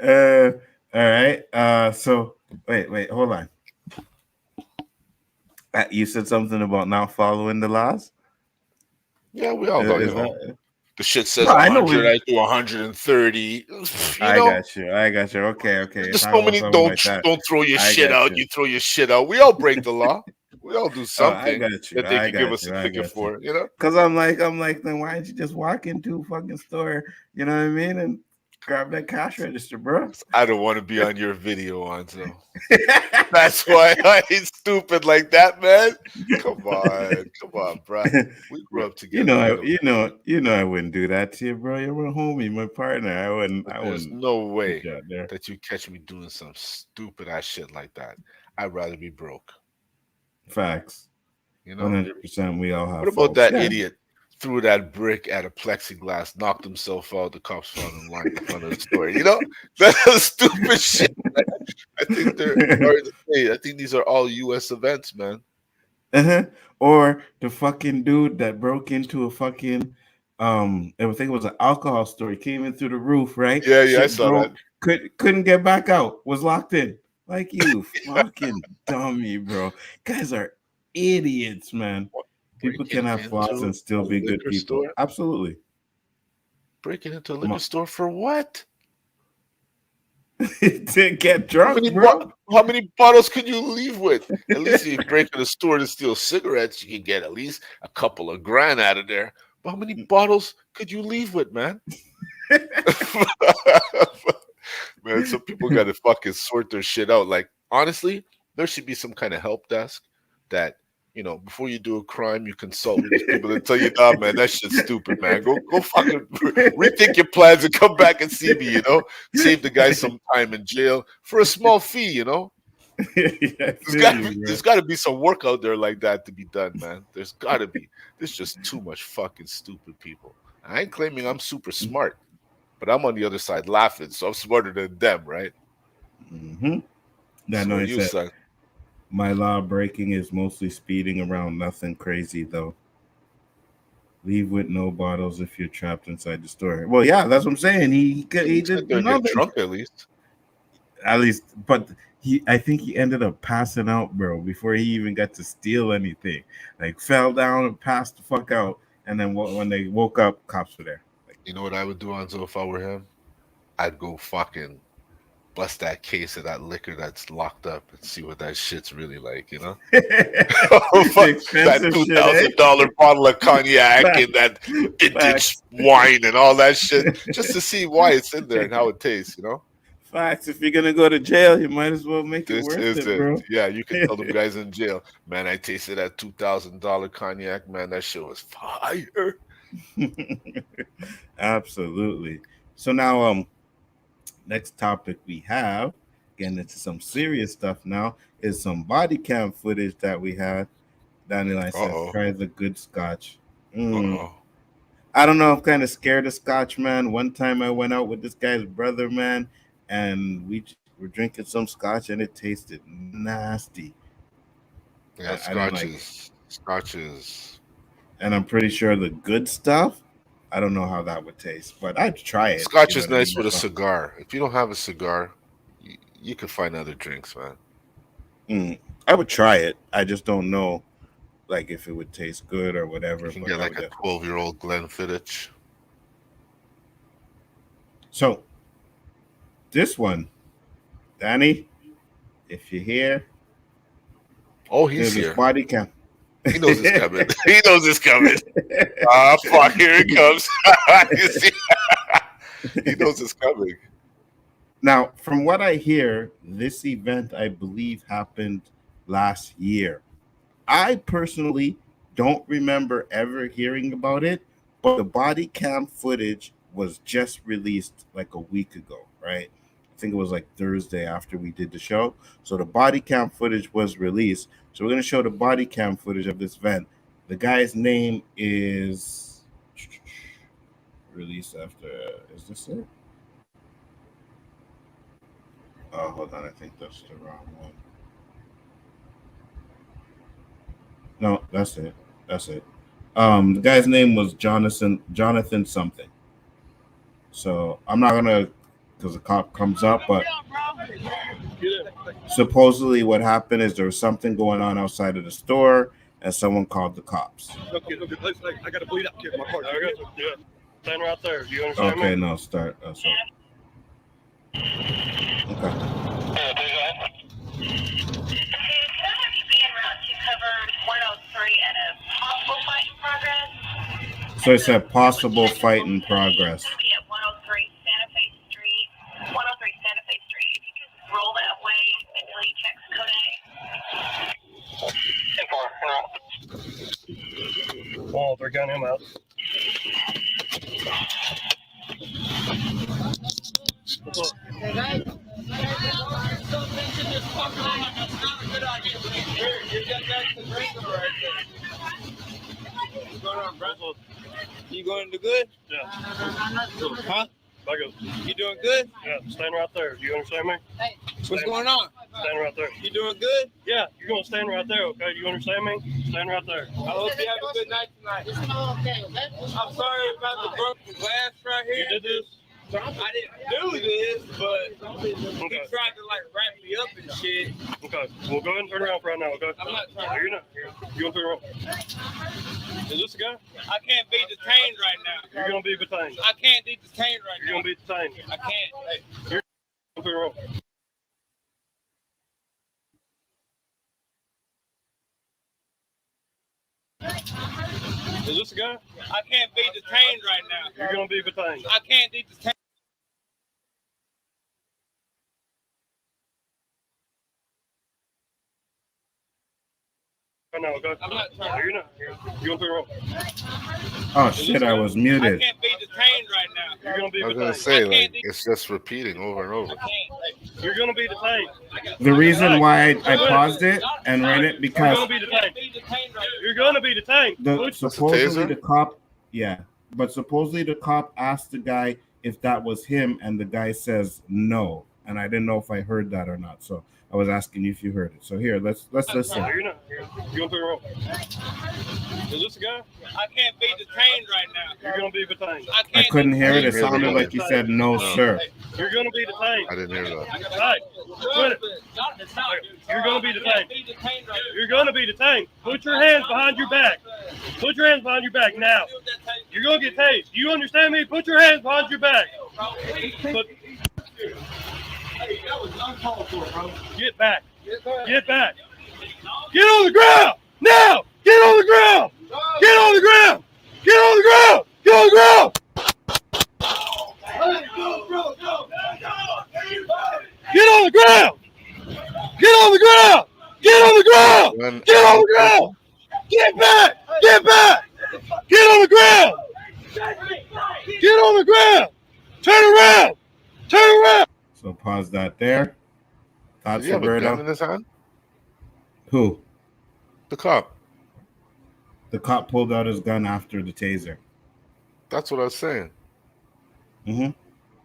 All right. So wait, hold on. You said something about not following the laws. Yeah, we all got, the shit says No, I know 100, I do 130. I got you. Okay. There's so many don't throw your shit out. You throw your shit out. We all break the law. We all do something that they can give us a ticket for, Because I'm like, then why didn't you just walk into a fucking store, you know what I mean, and grab that cash register, bro? I don't want to be on your video, Nzo. That's why I ain't stupid like that, man. Come on, bro. We grew up together. I wouldn't do that to you, bro. You're my homie, my partner. I wouldn't. There's no way that you catch me doing some stupid ass shit like that. I'd rather be broke. Facts. 100%. We all have. What about that idiot threw that brick at a plexiglass, knocked himself out? The cops found him lying in front of the store. That's stupid shit. I think these are all U.S. events, man. Or the fucking dude that broke into a fucking I think it was an alcohol store. He came in through the roof, right? Yeah, I saw that. Couldn't get back out. Was locked in. Like, you fucking dummy, bro. Guys are idiots, man. People can have flaws and still be good people. Store? Absolutely. Breaking into a liquor store for what? To get drunk, bro. How many bottles could you leave with? At least if you break into the store to steal cigarettes, you can get at least a couple of grand out of there. But how many bottles could you leave with, man? Man, some people got to fucking sort their shit out. Like, honestly, there should be some kind of help desk that, before you do a crime, you consult with these people that tell you, nah, man, that shit's stupid, man. Go fucking rethink your plans and come back and see me, Save the guy some time in jail for a small fee, There's got to be some work out there like that to be done, man. There's got to be. There's just too much fucking stupid people. I ain't claiming I'm super smart, but I'm on the other side laughing, so I'm smarter than them, right? Mm-hmm. Son. My law breaking is mostly speeding around, nothing crazy though. Leave with no bottles if you're trapped inside the store. Well, yeah, that's what I'm saying. He did get drunk at least. But I think he ended up passing out, bro, before he even got to steal anything. Like, fell down and passed the fuck out, and then when they woke up, cops were there. You know what I would do, Nzo, if I were him? I'd go fucking bust that case of that liquor that's locked up and see what that shit's really like, that $2,000 bottle of cognac and that vintage wine and all that shit, just to see why it's in there and how it tastes, Facts. If you're gonna go to jail, you might as well make it This worth is it, it. bro. Yeah, you can tell them guys in jail. Man, I tasted that $2,000 cognac. Man, that shit was fire. Absolutely. So now, next topic we have, getting into some serious stuff now, is some body cam footage that we had. Dandelion said, Uh-oh. try the good scotch. Uh-oh. I don't know. I'm kind of scared of scotch, man. One time I went out with this guy's brother, man, and we were drinking some scotch, and it tasted nasty. Yeah, I didn't like it. Scotches. And I'm pretty sure the good stuff, I don't know how that would taste, but I'd try it. Scotch you know is what I nice mean? with a cigar. If you don't have a cigar, you can find other drinks, man. I would try it. I just don't know, like, if it would taste good or whatever. You can but get I like would a 12-year-old Glenfiddich. So, this one, Danny, if you're here, oh, he's here. Body cam. He knows it's coming. He knows it's coming. Ah, fuck! Here it comes. You see? He knows it's coming. Now, from what I hear, this event, I believe, happened last year. I personally don't remember ever hearing about it, but the body cam footage was just released like a week ago, right? I think it was like Thursday after we did the show. So the body cam footage was released. So we're going to show the body cam footage of this event. The guy's name is released after. Is this it? Oh, hold on. I think that's the wrong one. No, that's it. That's it. The guy's name was Jonathan something. So I'm not gonna, because the cop comes up, but supposedly what happened is there was something going on outside of the store, and someone called the cops. Okay, I got to bleed out here. My car. Yeah. Stand right there. You understand Okay, me? no, start. Okay. So it said possible fight in progress. It's going to be at 103 Santa Fe Street. 103 Santa Fe Street. If you just roll that way until you check code A. 103, got him out. You going to good? Yeah. Huh? You doing good? Yeah, stand right there. You understand me? Hey, what's going on? Stand right there. You doing good? Yeah, you're going to stand right there, okay? You understand me? Stand right there. I hope you have a good night tonight. I'm sorry about the broken glass right here. You did this? I didn't do this, but he tried to like wrap me up and shit. Okay, well go ahead and turn around for right now, okay? I'm not trying. No, you're not. You want to turn around? Is this a guy? I can't be detained right now. You're going to be detained. I can't be detained right You're now. going to be detained. I can't. Hey. You're going to turn around. Is this a guy? I can't be detained right now. You're going to be detained. I can't be detained. Right now, okay? I'm not trying. No, you're not. You want to turn around? Oh shit! I was muted. I can't be detained right now. You're going to be I was detained. gonna say, like, it's just repeating over and over. You're going to be detained. The reason why I paused it and read it You're because going to be detained. You're going to be detained. supposedly the cop, but supposedly the cop asked the guy if that was him, and the guy says no, and I didn't know if I heard that or not. So I was asking you if you heard it. So here, let's listen. No, you're not. You want to turn around? Is this a guy? I can't be detained right now. You're going to be detained. I couldn't hear it. It sounded like you said no, sir. You're going to be detained. I didn't hear that. Hey, quit it. You're going to be detained. You're going to be detained. Put your hands behind your back. Put your hands behind your back now. You're going to get tased. Do you understand me? Put your hands behind your back. Get back. Get back. Get on the ground. Now. Get on the ground. Get on the ground. Get on the ground. Get on the ground. Get back! Get back! Get on the ground! Get on the ground! Turn around! Turn around! So pause that there. Did Thoughts, he have a gun Roberto? in his hand? Who? The cop. The cop pulled out his gun after the taser. That's what I was saying. Mm-hmm.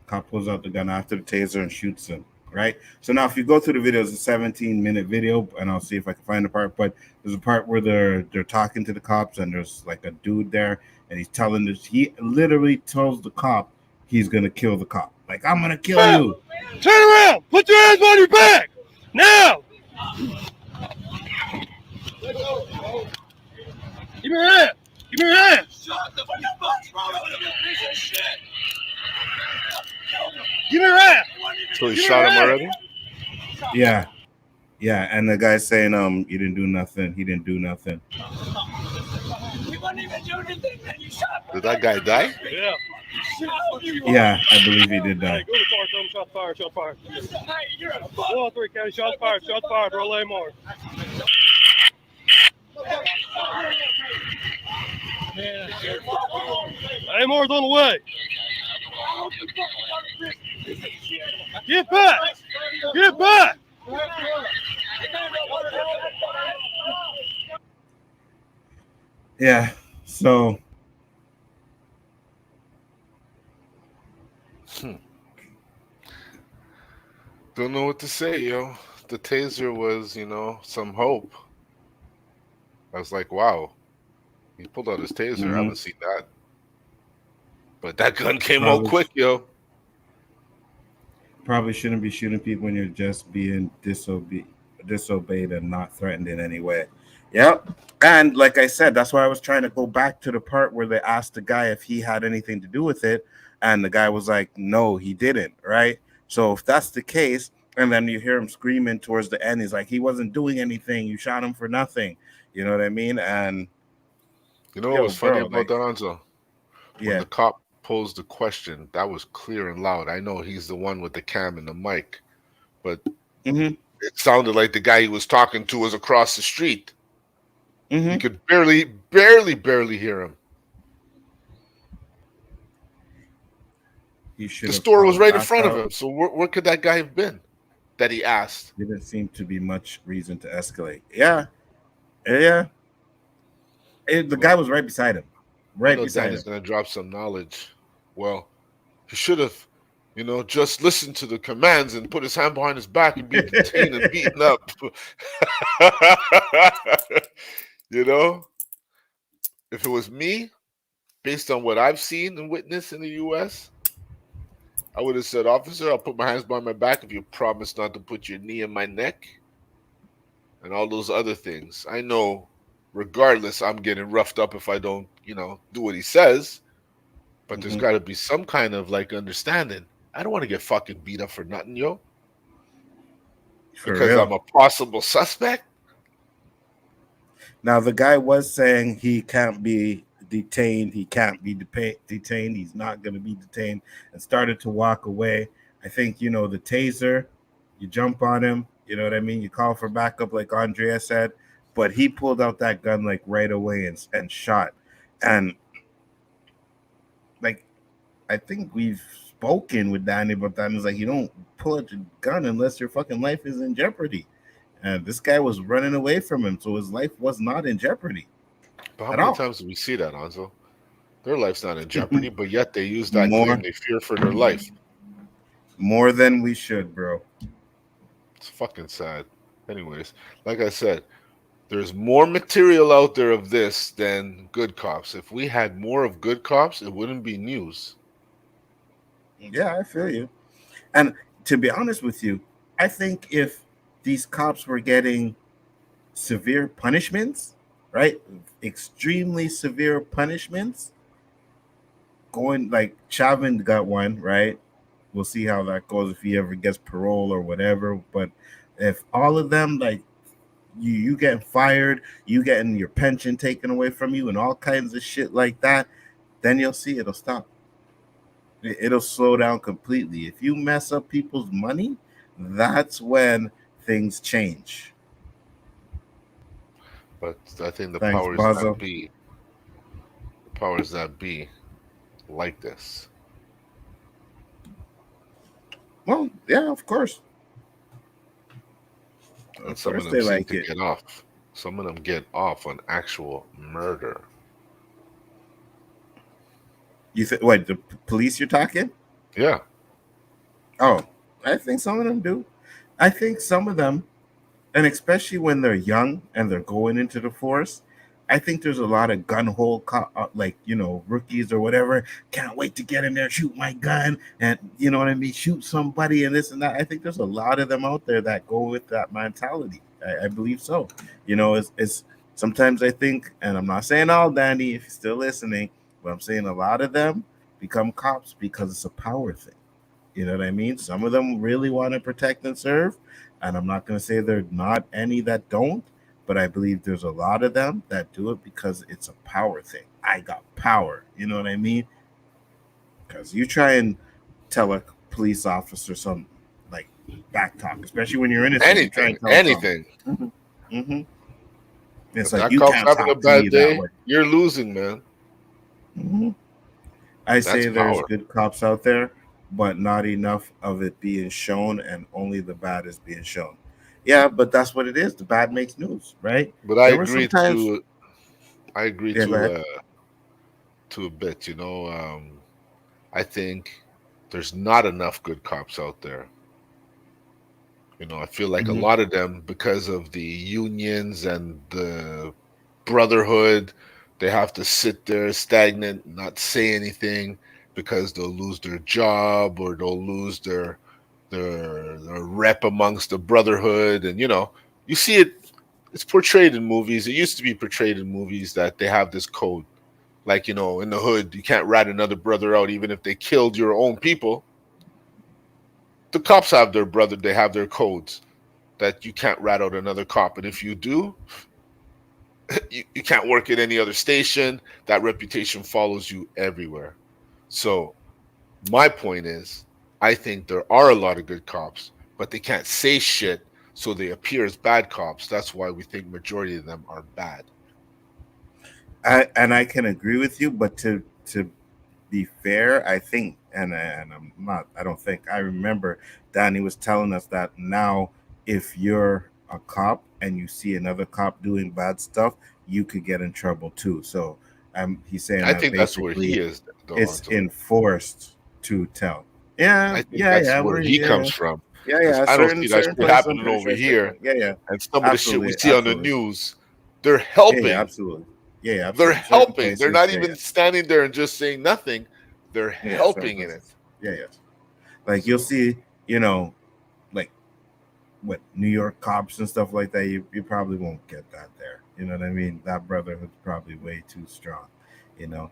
Cop pulls out the gun after the taser and shoots him. Right. So now, if you go through the video, it's a 17-minute video, and I'll see if I can find the part. But there's a part where they're talking to the cops, and there's like a dude there, and he's telling this. He literally tells the cop he's gonna kill the cop. Like, I'm gonna kill you. Turn around! Put your hands on your back! Now! Give me your hand! Give me your hand! Shut the fuck up, piece of shit! Give me your hand! So he shot him already? Yeah. Yeah, and the guy's saying, you didn't do nothing. He didn't do nothing. He wasn't even doing anything, man. You shot him. Did that guy die? Yeah. Yeah, I believe he did die. Hey, go to the car, tell him shots fired, shots fired. Hey, you're a fuck. 103 County, shots fired, bro, lay more. Amor's on the way. Get back! Get back! Yeah, so Don't know what to say, yo. The taser was, some hope. I was like, wow. He pulled out his taser. I haven't seen that. But that gun came out quick, yo. Probably shouldn't be shooting people when you're just being disobeyed and not threatened in any way. Yep. And like I said, that's why I was trying to go back to the part where they asked the guy if he had anything to do with it. And the guy was like, no, he didn't. Right. So if that's the case, and then you hear him screaming towards the end, he's like, he wasn't doing anything. You shot him for nothing. You know what I mean? And you know what was funny about that, Nzo? Yeah. When the cop posed the question, that was clear and loud. I know he's the one with the cam and the mic, but it sounded like the guy he was talking to was across the street. You could barely hear him. The store was right in front of him. So where could that guy have been that he asked? Didn't seem to be much reason to escalate. Yeah. The guy was right beside him. Right beside him. Danny's going to drop some knowledge. Well, he should have, just listened to the commands and put his hand behind his back and be detained and beaten up. If it was me, based on what I've seen and witnessed in the U.S., I would have said, officer, I'll put my hands behind my back if you promise not to put your knee in my neck and all those other things. I know, regardless, I'm getting roughed up if I don't, do what he says. But there's got to be some kind of, understanding. I don't want to get fucking beat up for nothing, yo. Because I'm a possible suspect. Now, the guy was saying he can't be detained. He can't be detained. He's not going to be detained, and started to walk away. I think, the taser, you jump on him, you know what I mean? You call for backup like Andrea said, but he pulled out that gun right away and shot. And I think we've spoken with Danny about that. And it's like, you don't pull out your gun unless your fucking life is in jeopardy. And this guy was running away from him, so his life was not in jeopardy. But how many times do we see that, Nzo? Their life's not in jeopardy, but yet they use that claim they fear for their life. More than we should, bro. It's fucking sad. Anyways, like I said, there's more material out there of this than good cops. If we had more of good cops, it wouldn't be news. Yeah, I feel you. And to be honest with you, I think if these cops were getting severe punishments, right? Extremely severe punishments. Going like Chauvin got one, right? We'll see how that goes if he ever gets parole or whatever. But if all of them, you getting fired, you getting your pension taken away from you, and all kinds of shit like that, then you'll see it'll stop. It'll slow down completely. If you mess up people's money, that's when things change. But I think the Thanks, powers that Bazo. be, like this. Well, yeah, of course. And Of some of course them they seem like to it. get off. Some of them get off on actual murder. You think what the police you're talking? Yeah. Oh, I think some of them do. I think some of them, and especially when they're young and they're going into the force, I think there's a lot of gun hole, like rookies or whatever. Can't wait to get in there, shoot my gun, and you know what I mean, shoot somebody and this and that. I think there's a lot of them out there that go with that mentality. I believe so. It's sometimes I think, and I'm not saying all, Danny, if you're still listening, but I'm saying a lot of them become cops because it's a power thing. You know what I mean? Some of them really want to protect and serve, and I'm not going to say there are not any that don't, but I believe there's a lot of them that do it because it's a power thing. I got power. You know what I mean? Because you try and tell a police officer some like back talk, especially when you're innocent. You try Anything, and tell them something. anything. Hmm. It's If like that you cop's can't having a talk to me bad that day, way. you're losing, man. Hmm. I That's say there's power. good cops out there, but not enough of it being shown, and only the bad is being shown. Yeah, but that's what it is. The bad makes news, right? But I There were agree some times. to I agree Yeah, go ahead. to a bit, I think there's not enough good cops out there. I feel like a Hmm. lot of them, because of the unions and the brotherhood, they have to sit there stagnant, not say anything because they'll lose their job or they'll lose their rep amongst the brotherhood. And you see it's portrayed in movies. It used to be portrayed in movies that they have this code. Like, in the hood, you can't rat another brother out even if they killed your own people. The cops have they have their codes that you can't rat out another cop. And if you do, you can't work at any other station. That reputation follows you everywhere. So my point is, I think there are a lot of good cops, but they can't say shit, so they appear as bad cops. That's why we think majority of them are bad. And I can agree with you, but to be fair, I think, and I'm not. I don't think I remember. Danny was telling us that now, if you're a cop and you see another cop doing bad stuff, you could get in trouble too. So, he's saying I that think that's where he basically is, though, it's Anto. enforced to tell. Yeah, I think yeah, that's yeah. where We're he comes yeah, from, yeah, because yeah. I don't Certain see that certain shit places, I'm happening pretty over sure it's here. different. Yeah, yeah. And some of the shit we Absolutely, see on the absolutely. news, they're Yeah, yeah, helping. absolutely. Yeah, yeah, They're absolutely. Certain helping. They're places, not yeah, yeah. even standing there and just saying nothing. They're Yeah, certain helping in it. places. Yeah, yeah. Like you'll So see, like what New York cops and stuff like that. You probably won't get that there. You know what I mean? That brotherhood's probably way too strong. You know.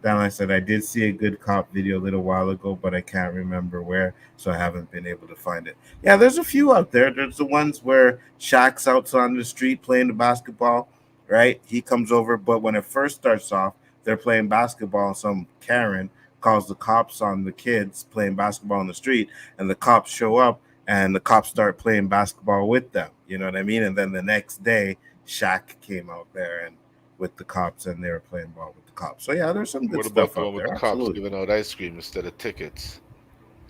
Then I said I did see a good cop video a little while ago, but I can't remember where, so I haven't been able to find it. Yeah, there's a few out there. There's the ones where Shaq's out on the street playing the basketball, right? He comes over, but when it first starts off, they're playing basketball, and some Karen calls the cops on the kids playing basketball on the street, and the cops show up, and the cops start playing basketball with them. You know what I mean? And then the next day, Shaq came out there and with the cops, and they were playing ball with the cops. So yeah, there's some good what about stuff the out one with there. the cops Absolutely. giving out ice cream instead of tickets?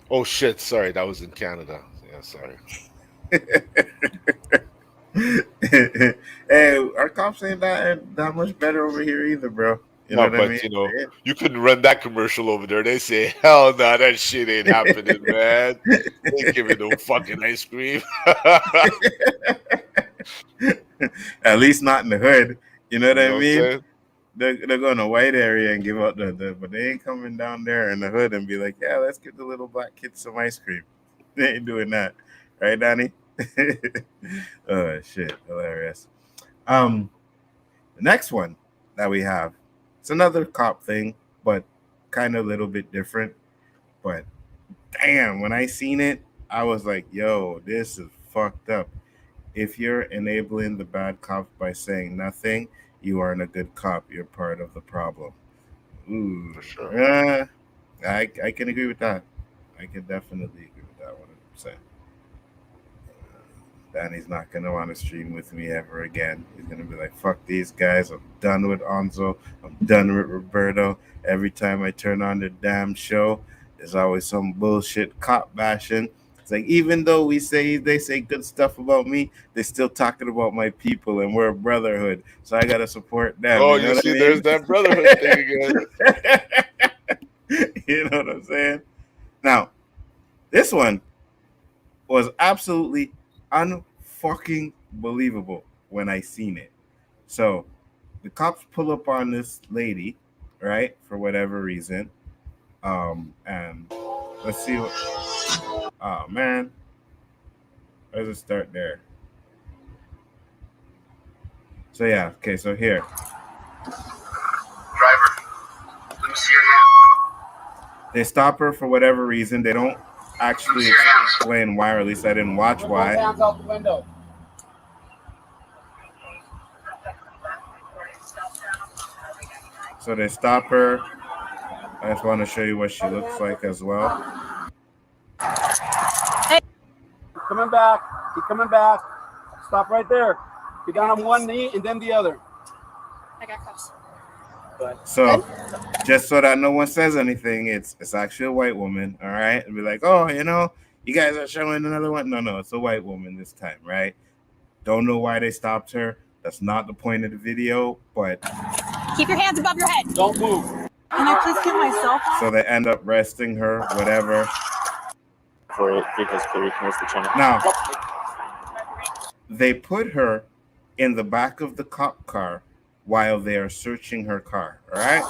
Oh shit, sorry, that was in Canada. Yeah, sorry. Hey, our cops ain't that much better over here either, bro. You know No, what I but mean? you couldn't run that commercial over there. They say, hell no, that shit ain't happening, man. They ain't giving no fucking ice cream. At least not in the hood. You know what You I know what I'm mean? saying? They're going to white area and give out but they ain't coming down there in the hood and be like, yeah, let's give the little black kids some ice cream. They ain't doing that, right, Donnie? Oh shit, hilarious. Um, the next one that we have, it's another cop thing, but kind of a little bit different. But damn, when I seen it, I was like, yo, this is fucked up. If you're enabling the bad cops by saying nothing, you aren't a good cop. You're part of the problem. Ooh, For sure. I can agree with that. I can definitely agree with that 100%. Danny's not gonna want to stream with me ever again. He's gonna be like, "Fuck these guys. I'm done with Onzo. I'm done with Roberto. Every time I turn on the damn show, there's always some bullshit cop bashing." It's like even though they say good stuff about me, they're still talking about my people, and we're a brotherhood. So I gotta support them. Oh, You know you what I see, mean? there's that brotherhood thing again. You know what I'm saying? Now, this one was absolutely unfucking believable when I seen it. So the cops pull up on this lady, right, for whatever reason. And let's see what. Oh man, let's just start there. So yeah, okay. So here, Driver, let me see your hand. they stop her for whatever reason. They don't actually explain why, or at least I didn't watch why. Hands out the window. So they stop her. I just want to show you what she looks like as well. Hey. Coming back. Keep coming back. Stop right there. Get down on one knee and then the other. I got cuffs. So, just so that no one says anything, it's actually a white woman, all right? And be like, oh, you guys are showing another one. No, it's a white woman this time, right? Don't know why they stopped her. That's not the point of the video, but Keep your hands above your head. Don't move. Can I please get my cell phone? So they end up arresting her, whatever. For it, because Clary can the channel. Now, they put her in the back of the cop car while they are searching her car, all right?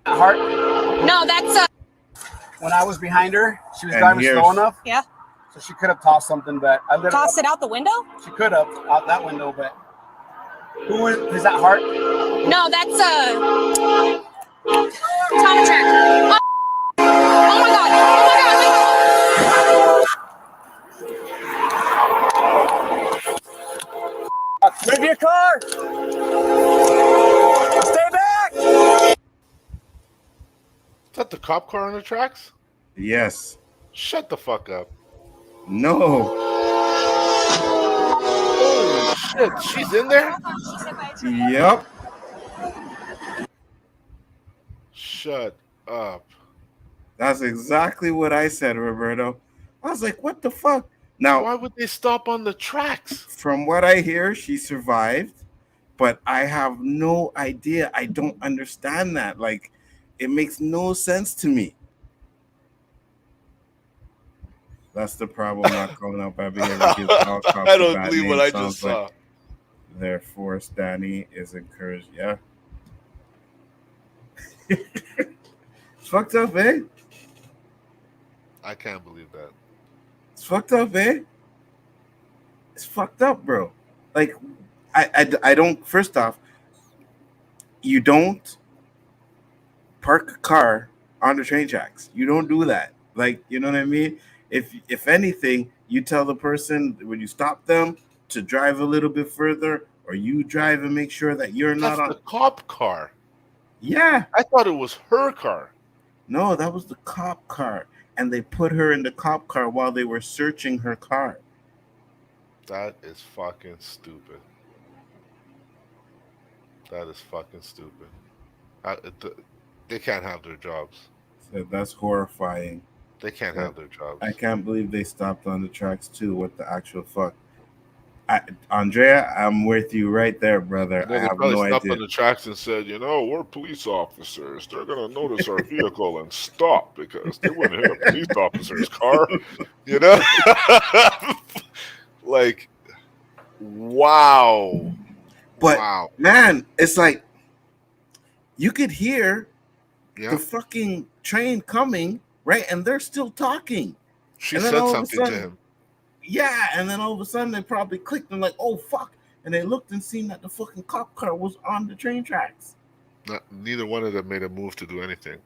Heart. No, that's When I was behind her, she was And driving here's- slow enough. Yeah. So she could have tossed something, but I let Tossed it out the window? She could have out that window, but who is that Heart? No, that's Tom Track. Oh my god! Move your car! Stay back! Is that the cop car on the tracks? Yes. Shut the fuck up. No. Holy shit, she's in there? Yep. Shut up. That's exactly what I said, Roberto. I was like, what the fuck? Now, why would they stop on the tracks? From what I hear, she survived, but I have no idea. I don't understand that. Like, it makes no sense to me. That's the problem. Not calling out bad behavior. I don't believe what I just saw. Therefore, Danny is encouraged. Yeah. It's fucked up, eh? I can't believe that. It's fucked up, eh? It's fucked up, bro. Like, I don't. First off, you don't park a car on the train tracks. You don't do that. Like, you know what I mean? If anything, you tell the person when you stop them to drive a little bit further, or you drive and make sure that you're not on the cop car. Yeah, I thought it was her car. No, that was the cop car, and they put her in the cop car while they were searching her car. That is fucking stupid. That is fucking stupid. They can't have their jobs. So that's horrifying. They can't have their jobs. I can't believe they stopped on the tracks too. What the actual fuck? Andrea, I'm with you right there, brother. They I have probably no stopped idea. on the tracks and said, we're police officers. They're going to notice our vehicle and stop because they wouldn't hit a police officer's car. Like, wow. But, wow. Man, it's like you could hear Yeah. the fucking train coming, right? And they're still talking. She And then said all of a something to sudden- him. Yeah, and then all of a sudden they probably clicked and like, oh fuck, and they looked and seen that the fucking cop car was on the train tracks. Neither one of them made a move to do anything.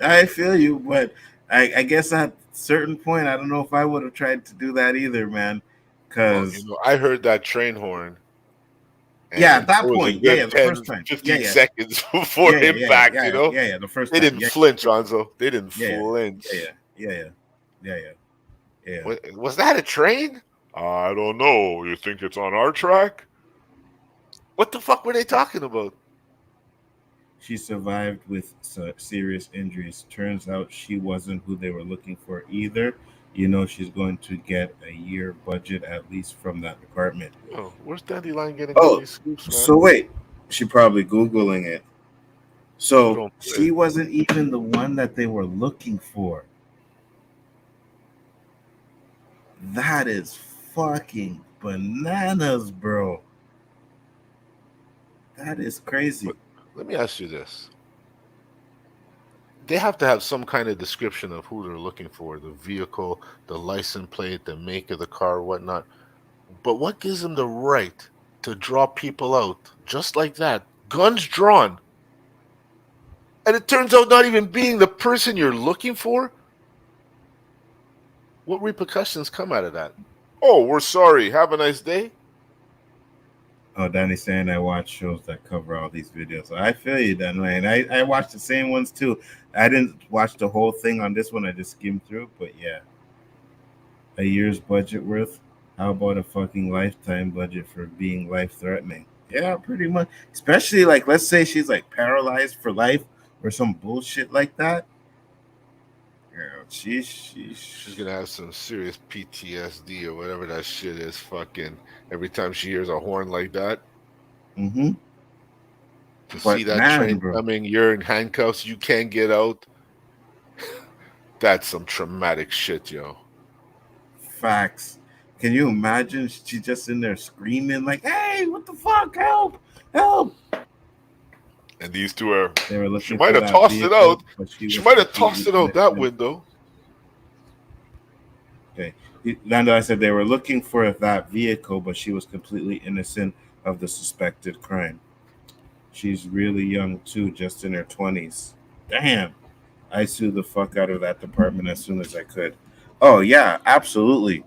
I feel you, but I guess at a certain point, I don't know if I would have tried to do that either, man. Because I heard that train horn, Yeah, at And it that was a point, yeah, good the 10, first time, 15 seconds before impact, you know? the first They time, didn't flinch, Anzo. They didn't yeah, flinch. yeah. Was that a train? I don't know. You think it's on our track? What the fuck were they talking about? She survived with serious injuries. Turns out she wasn't who they were looking for either. You know, she's going to get a year budget at least from that department. Oh, where's Dandelion getting all Oh, these scoops, man? so wait, she probably Googling it. You So don't she play. wasn't even the one that they were looking for. That is fucking bananas, bro. That is crazy. But let me ask you this. They have to have some kind of description of who they're looking for, the vehicle, the license plate, the make of the car, whatnot. But what gives them the right to draw people out just like that, guns drawn, and it turns out not even being the person you're looking for? What repercussions come out of that? Oh, we're sorry. Have a nice day. Oh, Danny's saying I watch shows that cover all these videos. So I feel you, Dan. And I watched the same ones too. I didn't watch the whole thing on this one. I just skimmed through. But yeah, a year's budget worth. How about a fucking lifetime budget for being life threatening? Yeah, pretty much. Especially like, let's say she's like paralyzed for life or some bullshit like that. Girl, She's gonna have some serious PTSD or whatever that shit is. Fucking every time she hears a horn like that. Mm-hmm. To see But that man, train bro, coming, you're in handcuffs, you can't get out. That's some traumatic shit, yo. facts. Can you imagine? She's just in there screaming like, "Hey, what the fuck? Help! Help!" And these two are. They were She looking might for have that tossed it vehicle, out. but she She was might have tossed completely it out that innocent. window. Okay. Lando, I said they were looking for that vehicle, but she was completely innocent of the suspected crime. She's really young too, just in her 20s. Damn. I sued the fuck out of that department as soon as I could. Oh yeah, absolutely.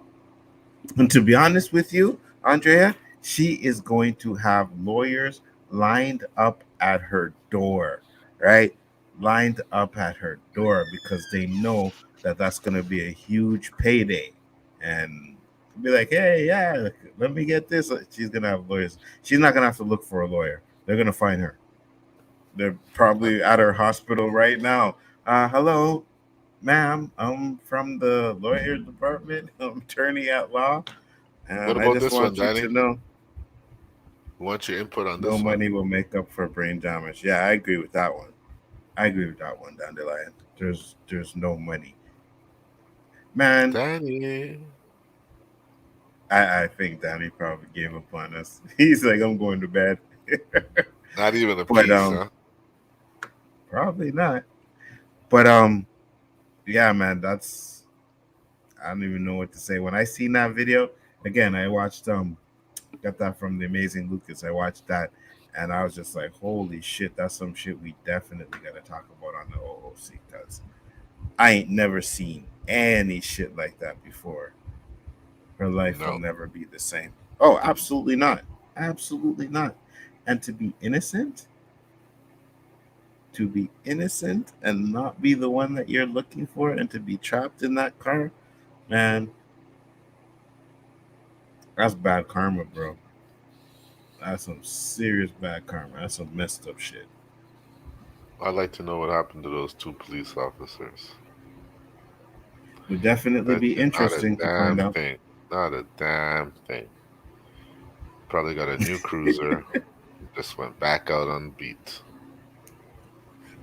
And to be honest with you, Andrea, she is going to have lawyers lined up at her door, right? Lined up at her door because they know that that's going to be a huge payday. And be like, hey, yeah, let me get this. She's going to have lawyers. She's not going to have to look for a lawyer. They're going to find her. They're probably at her hospital right now. Hello, ma'am. I'm from the lawyer department. I'm attorney at law. What I about just this one, want you to Danny? know Want your input on no this one? money will make up for brain damage. Yeah, I agree with that one. I agree with that one, Dandelion. There's no money. Man, Danny. I think Danny probably gave up on us. He's like, I'm going to bed. Not even a But piece, huh? probably not. But yeah, man, that's I don't even know what to say. When I seen that video, again, I watched got that from the amazing Lucas. I watched that and I was just like, holy shit, that's some shit we definitely gotta talk about on the O.O.C. because I ain't never seen any shit like that before. Her life will No. never be the same. Oh, absolutely not. Absolutely not. And to be innocent and not be the one that you're looking for and to be trapped in that car, man, that's bad karma, bro. That's some serious bad karma. That's some messed up shit. I'd like to know what happened to those two police officers. Would definitely Bet be you not a interesting to damn find out. thing. Not a damn thing. Probably got a new cruiser. Just went back out on beat.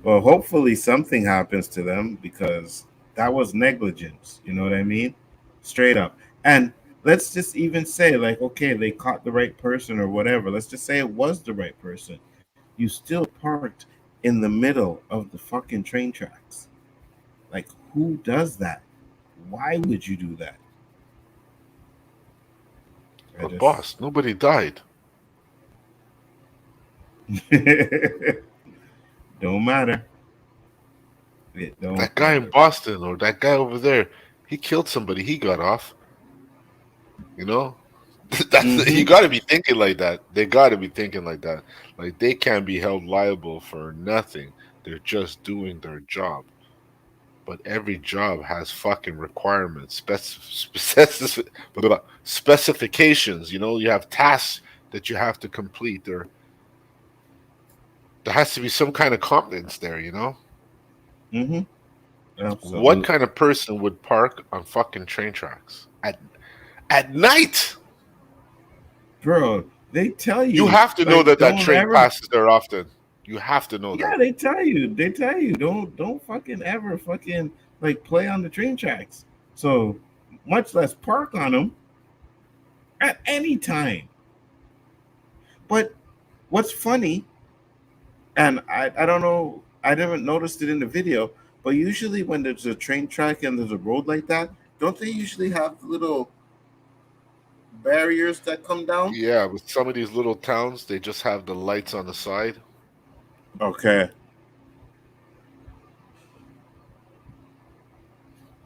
Well, hopefully something happens to them because that was negligence. You know what I mean? Straight up. And let's just even say, like, okay, they caught the right person or whatever. Let's just say it was the right person. You still parked in the middle of the fucking train tracks. Like, who does that? Why would you do that? I But just boss, nobody died. don't matter. It don't That guy in matter. Boston or that guy over there, he killed somebody. He got off. You know, That's you got to be thinking like that. They got to be thinking like that. Like they can't be held liable for nothing. They're just doing their job. But every job has fucking requirements, specifications. You know, you have tasks that you have to complete. There has to be some kind of competence there. You know, Mm-hmm. what Absolutely. kind of person would park on fucking train tracks at night? Bro, they tell You you, have to know like, that that don't train ever. passes there often. You have to know Yeah, that. they tell you. They tell you, don't fucking ever fucking like play on the train tracks. So much less park on them at any time. But what's funny, and I don't know, I never noticed it in the video, but usually when there's a train track and there's a road like that, don't they usually have little barriers that come down? Yeah, with some of these little towns, they just have the lights on the side. Okay.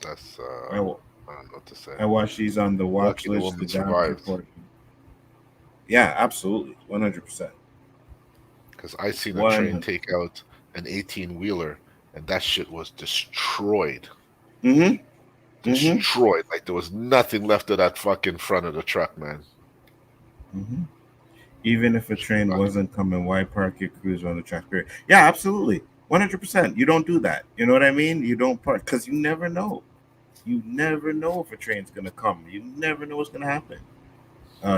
That's I, wa- I don't know what to say. I watch these on the watch Lucky the list, the woman doctor survived. portion. Yeah, absolutely. 100%. Because I seen a train 100. take out an 18-wheeler, and that shit was destroyed. Mm-hmm. Mm-hmm. Destroyed. Like there was nothing left of that fucking front of the truck, man. Mm-hmm. Even if a train Lucky. wasn't coming, why park your cruiser on the track? Period. Yeah, absolutely. 100%. You don't do that. You know what I mean? You don't park because you never know. You never know if a train's going to come. You never know what's going to happen.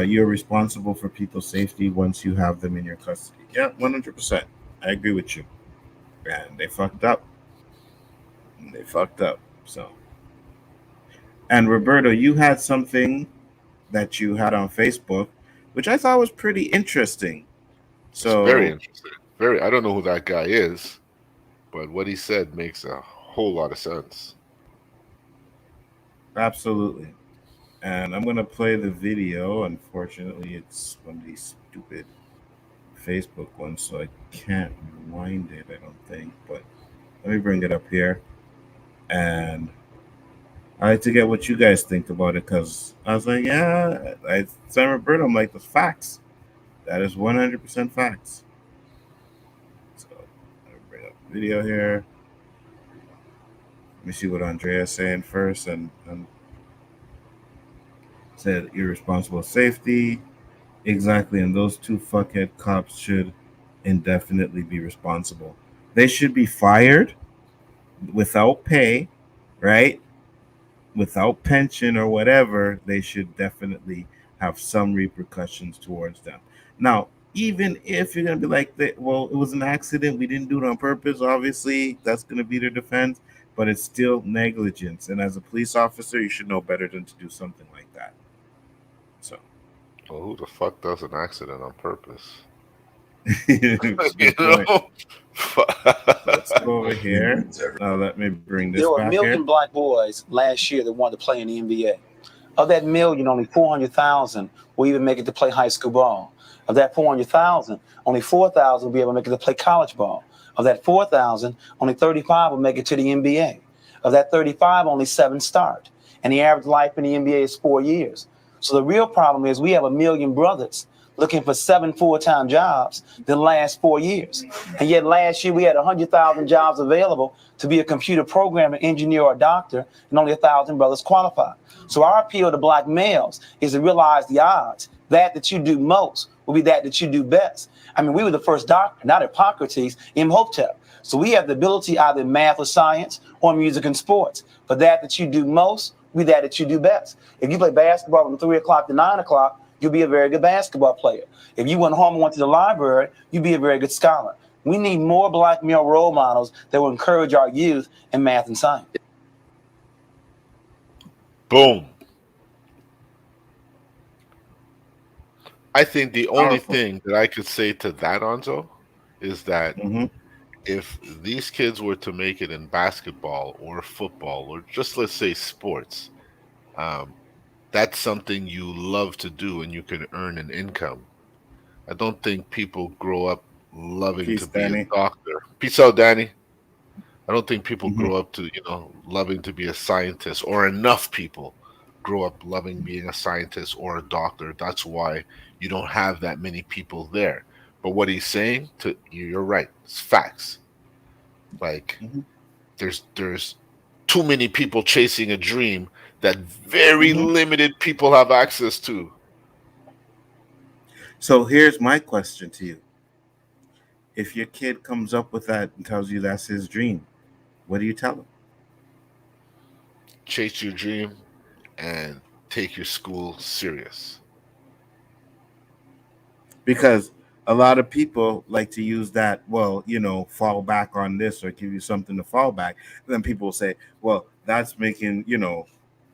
You're responsible for people's safety once you have them in your custody. Yeah, 100%. I agree with you. And they fucked up. They fucked up. So, and Roberto, you had something that you had on Facebook, which I thought was pretty interesting. It's very So, interesting. Very. I don't know who that guy is, but what he said makes a whole lot of sense. absolutely. And I'm gonna play the video. Unfortunately, it's one of these stupid Facebook ones, so I can't rewind it. I don't think. But let me bring it up here, and I like to get what you guys think about it because I was like, yeah, I San Roberto. I'm like, the facts. That is 100% facts. So let me bring up the video here. Let me see what Andrea's saying first, and said irresponsible safety. Exactly, and those two fuckhead cops should indefinitely be responsible. They should be fired without pay, right? Without pension or whatever. They should definitely have some repercussions towards them. Now, even if you're gonna be like, well, it was an accident, we didn't do it on purpose. Obviously, that's gonna be their defense, but it's still negligence. And as a police officer, you should know better than to do something like that. So, Well, who the fuck does an accident on purpose? it's a You good point. know? Let's go over here. Let me bring this There were a back million here. black boys last year that wanted to play in the NBA. Of that million, only 400,000 will even make it to play high school ball. Of that 400,000, only 4,000 will be able to make it to play college ball. Of that 4,000, only 35 will make it to the NBA. Of that 35, only 7 start. And the average life in the NBA is 4 years. So the real problem is we have a million brothers looking for 7 full-time jobs the last 4 years. And yet last year we had 100,000 jobs available to be a computer programmer, engineer, or doctor, and only 1,000 brothers qualified. So our appeal to black males is to realize the odds. That you do most will be that you do best. I mean, we were the first doctor, not Hippocrates, Imhotep. So we have the ability either in math or science or music and sports. But that you do most will be that you do best. If you play basketball from 3 o'clock to 9 o'clock, you'll be a very good basketball player. If you went home and went to the library, you'd be a very good scholar. We need more black male role models that will encourage our youth in math and science. Boom. I think the only Powerful. thing that I could say to that, Anzo, is that Mm-hmm. if these kids were to make it in basketball or football or just let's say sports, um, that's something you love to do and you can earn an income. I don't think people grow up loving to Peace, be a Danny. doctor. Peace out, Danny. I don't think people Mm-hmm. grow up to, loving to be a scientist or enough people. grow up loving being a scientist or a doctor. That's why you don't have that many people there. But what he's saying to you, you're right. It's facts. Like there's too many people chasing a dream that very limited people have access to. So here's my question to you. If your kid comes up with that and tells you that's his dream, what do you tell him? Chase your dream and take your school serious. Because a lot of people like to use that, well, fall back on this or give you something to fall back. And then people will say, well, that's making,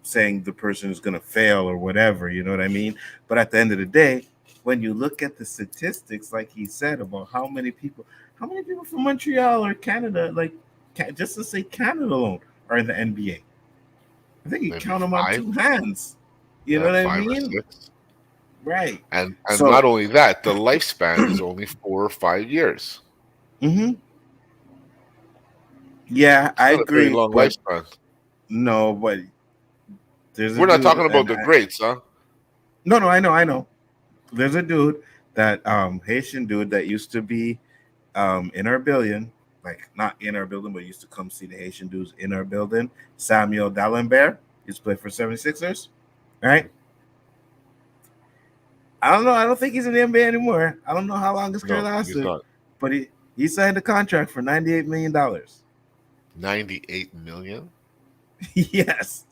saying the person is going to fail or whatever, you know what I mean? But at the end of the day, when you look at the statistics, like he said, about how many people from Montreal or Canada, like just to say Canada alone, are in the NBA. I think you Maybe count them on 2 hands. You know yeah, what I 5 or mean? 6. Right. And So, not only that, the lifespan is only 4 or 5 years. Yeah, It's I not a very agree, long but lifespan. no, but there's a We're not dude, talking about and the greats, huh? no, I know. There's a dude that Haitian dude that used to be in our building, like not in our building, but used to come see the Haitian dudes in our building. Samuel D'Alembert used to play for 76ers, right? I don't know. I don't think he's in the NBA anymore. I don't know how long his career No, he's lasted, not. but he signed a contract for $98 million. 98 million? Yes.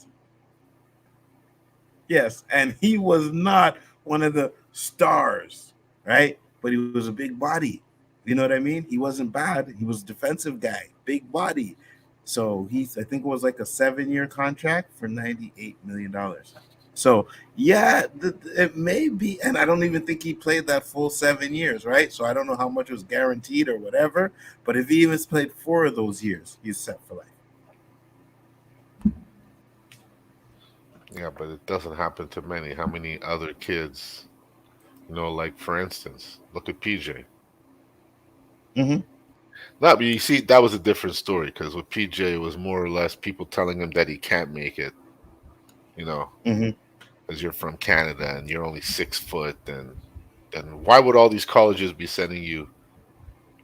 Yes, and he was not one of the stars, right? But he was a big body. You know what I mean? He wasn't bad. He was a defensive guy, big body. So I think it was like a 7-year contract for $98 million. So yeah, it may be, and I don't even think he played that full 7 years, right? So I don't know how much was guaranteed or whatever. But if he even played 4 of those years, he's set for life. Yeah, but it doesn't happen to many. How many other kids, like for instance, look at PJ. Mm-hmm. No, but you see, that was a different story because with PJ, it was more or less people telling him that he can't make it, you know, Mm-hmm. because you're from Canada and you're only 6 foot. And then why would all these colleges be sending you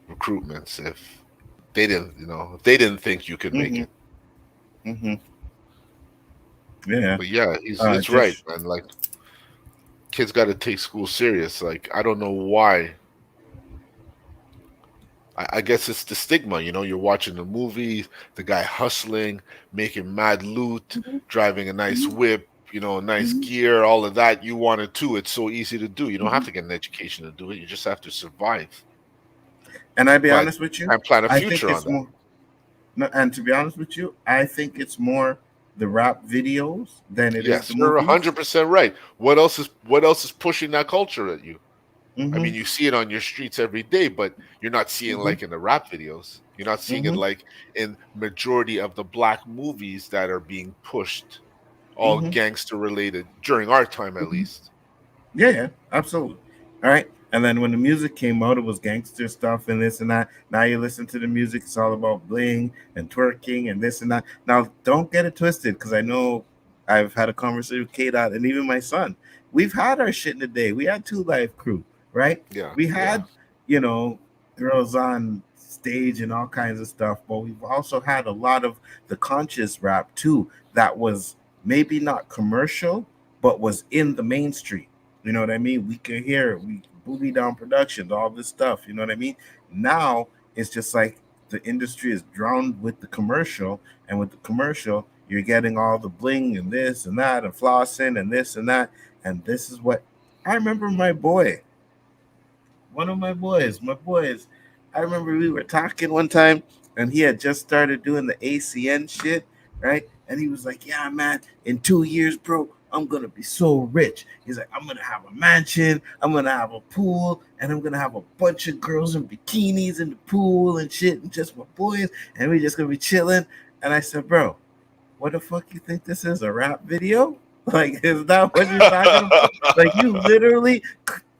recruitments if if they didn't think you could make Mm-hmm. it? Mm-hmm. Yeah. But yeah, it's right, Just man. Like kids got to take school serious. Like I don't know why. I guess it's the stigma, you're watching the movie, the guy hustling, making mad loot, driving a nice whip, a nice gear, all of that. You want it too. It's so easy to do. You don't have to get an education to do it. You just have to survive. And I'd be But honest with you, and plan a I think future on it's that. more. No, and to be honest with you, I think it's more the rap videos than it is Yes, the you're movies. 100% right. What else is pushing that culture at you? I Mm-hmm. mean, you see it on your streets every day, but you're not seeing Mm-hmm. like in the rap videos. You're not seeing it Mm-hmm. like in majority of the black movies that are being pushed, all Mm-hmm. gangster related during our time at least. Yeah, absolutely. All right. And then when the music came out, it was gangster stuff and this and that. Now you listen to the music, it's all about bling and twerking and this and that. Now, don't get it twisted, because I know I've had a conversation with K-Dot and even my son. We've had our shit in the day. We had 2 Live Crew, right? Yeah, We yeah. had, girls on stage and all kinds of stuff, but we've also had a lot of the conscious rap too that was maybe not commercial, but was in the mainstream. You know what I mean? We could hear it. We booby down productions, all this stuff. You know what I mean? Now it's just like the industry is drowned with the commercial, and with the commercial, you're getting all the bling and this and that and flossing and this and that. And this is what I remember one of my boys. I remember we were talking one time, and he had just started doing the ACN shit, right? And he was like, "Yeah, man, in 2 years, bro, I'm gonna be so rich." He's like, "I'm gonna have a mansion, I'm gonna have a pool, and I'm gonna have a bunch of girls in bikinis in the pool and shit, and just my boys, and we're just gonna be chilling." And I said, "Bro, what the fuck you think this is, a rap video? Like, is that what you're talking about? Like,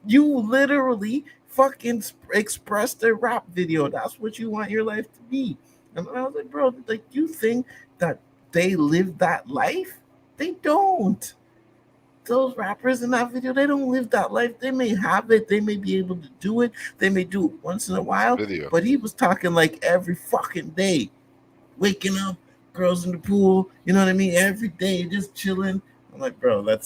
you literally fucking expressed a rap video. That's what you want your life to be." And I was like, bro, like, you think that they live that life? They don't. those rappers in that video, they don't live that life. They may have it, they may be able to do it, they may do it once in a while, Video. but he was talking like every fucking day, waking up, girls in the pool, you know what I mean? Every day, just chilling. I'm like, bro, that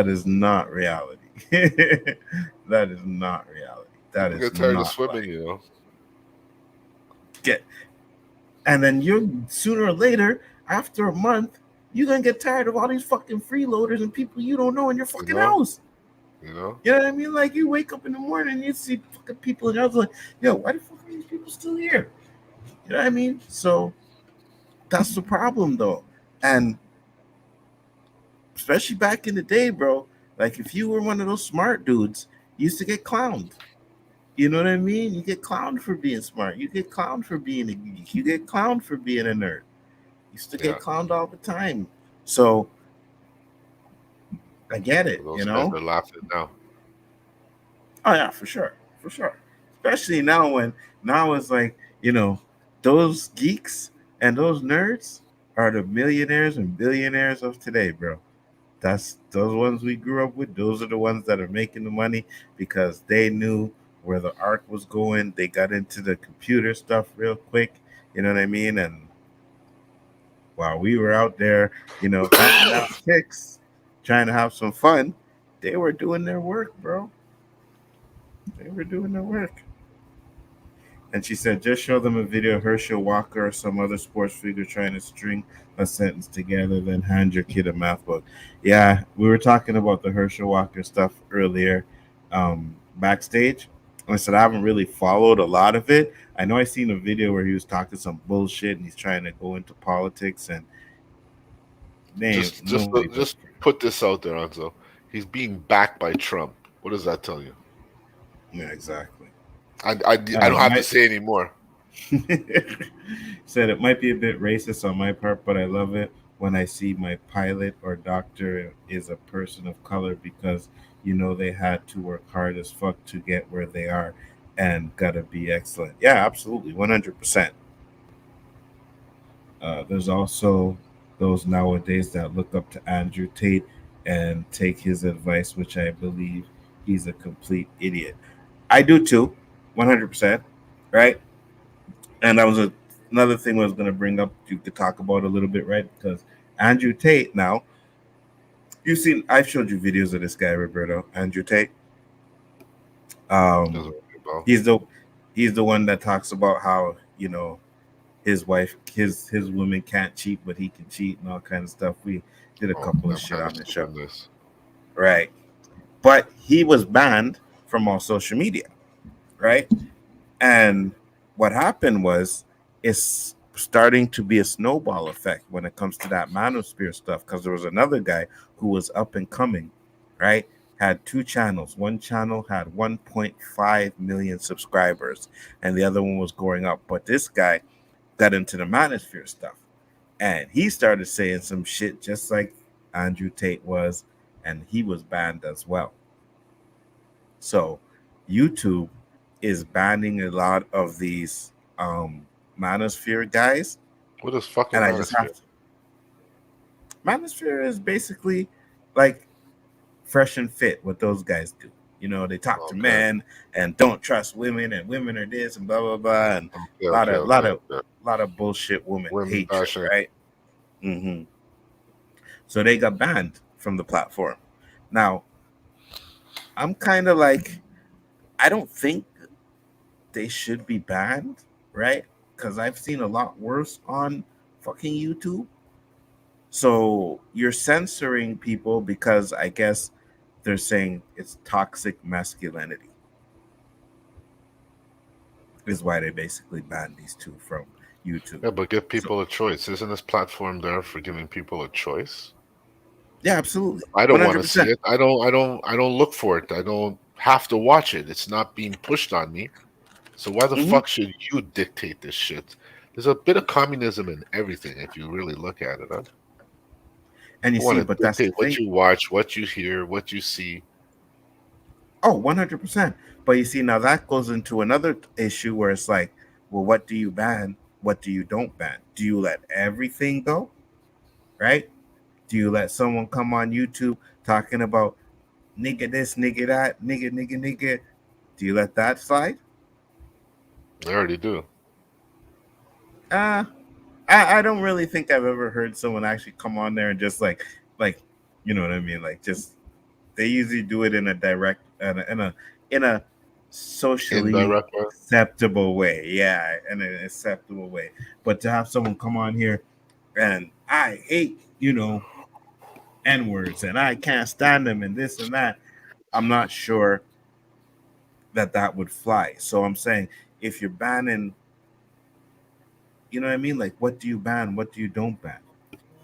is not reality. That is not reality. That People is get tired of not swimming, life. you know. Get, and then you're sooner or later, after a month, you're gonna get tired of all these fucking freeloaders and people you don't know in your You fucking know. house. You know. You know what I mean? Like you wake up in the morning and you see fucking people in your house like, yo, why the fuck are these people still here? You know what I mean? So that's the problem though. And especially back in the day, bro, like if you were one of those smart dudes, you used to get clowned. You know what I mean? You get clowned for being smart. You get clowned for being a geek. You get clowned for being a nerd. You used to Yeah. get clowned all the time. So I get it, Those you guys know? are laughing now. Oh yeah, for sure. For sure. Especially now it's like, those geeks and those nerds are the millionaires and billionaires of today, bro. That's those ones we grew up with. Those are the ones that are making the money because they knew where the arc was going. They got into the computer stuff real quick. You know what I mean? And while we were out there, handing out kicks, trying to have some fun, they were doing their work, bro. They were doing their work. And she said, just show them a video of Herschel Walker or some other sports figure trying to string a sentence together, then hand your kid a math book. Yeah, we were talking about the Herschel Walker stuff earlier backstage. I said, I haven't really followed a lot of it. I know I seen a video where he was talking some bullshit and he's trying to go into politics and Just put this out there, Anzo. He's being backed by Trump. What does that tell you? Yeah, exactly. I don't have to say anymore. Said it might be a bit racist on my part, but I love it when I see my pilot or doctor is a person of color because they had to work hard as fuck to get where they are and gotta be excellent. Yeah, absolutely, 100%. There's also those nowadays that look up to Andrew Tate and take his advice, which I believe he's a complete idiot. I do too, 100%. Right? And that was another thing I was going to bring up you could talk about a little bit, right? Because Andrew Tate now, I've showed you videos of this guy, Roberto, Andrew Tate. He's the one that talks about how his wife, his women can't cheat, but he can cheat and all kind of stuff. We did a couple of shit on the show, right? But he was banned from all social media, right? And what happened was it's starting to be a snowball effect when it comes to that manosphere stuff because there was another guy who was up and coming, right? Had two channels. One channel had 1.5 million subscribers and the other one was going up. But this guy got into the manosphere stuff and he started saying some shit just like Andrew Tate was, and he was banned as well. So YouTube is banning a lot of these manosphere guys. What is fucking and I manosphere? just have to. Manosphere is basically like fresh and fit what those guys do. They talk to men and don't trust women and women are this and blah blah blah and a lot of bullshit women hatred, right? Mm-hmm. So they got banned from the platform. Now, I'm kind of like, I don't think they should be banned, right? Because I've seen a lot worse on fucking YouTube. So you're censoring people because I guess they're saying it's toxic masculinity, is why they basically banned these two from YouTube. Yeah, but give people a choice. Isn't this platform there for giving people a choice? Yeah, absolutely. I don't want to see it. I don't look for it. I don't have to watch it. It's not being pushed on me. So why the fuck should you dictate this shit? There's a bit of communism in everything if you really look at it, huh? And you see, but that's the thing. What you watch, what you hear, what you see. Oh, 100%. But you see, now that goes into another issue where it's like, well, what do you ban? What do you don't ban? Do you let everything go? Right? Do you let someone come on YouTube talking about nigga this, nigga that, nigga, do you let that slide? I already do. Uh I don't really think I've ever heard someone actually come on there and just like you know what I mean? Like just they usually do it in a direct in a socially Indirect one. acceptable way. Yeah, in an acceptable way. But to have someone come on here and I hate, N words and I can't stand them and this and that, I'm not sure that would fly. So I'm saying if you're banning, you know what I mean? Like, what do you ban? What do you don't ban?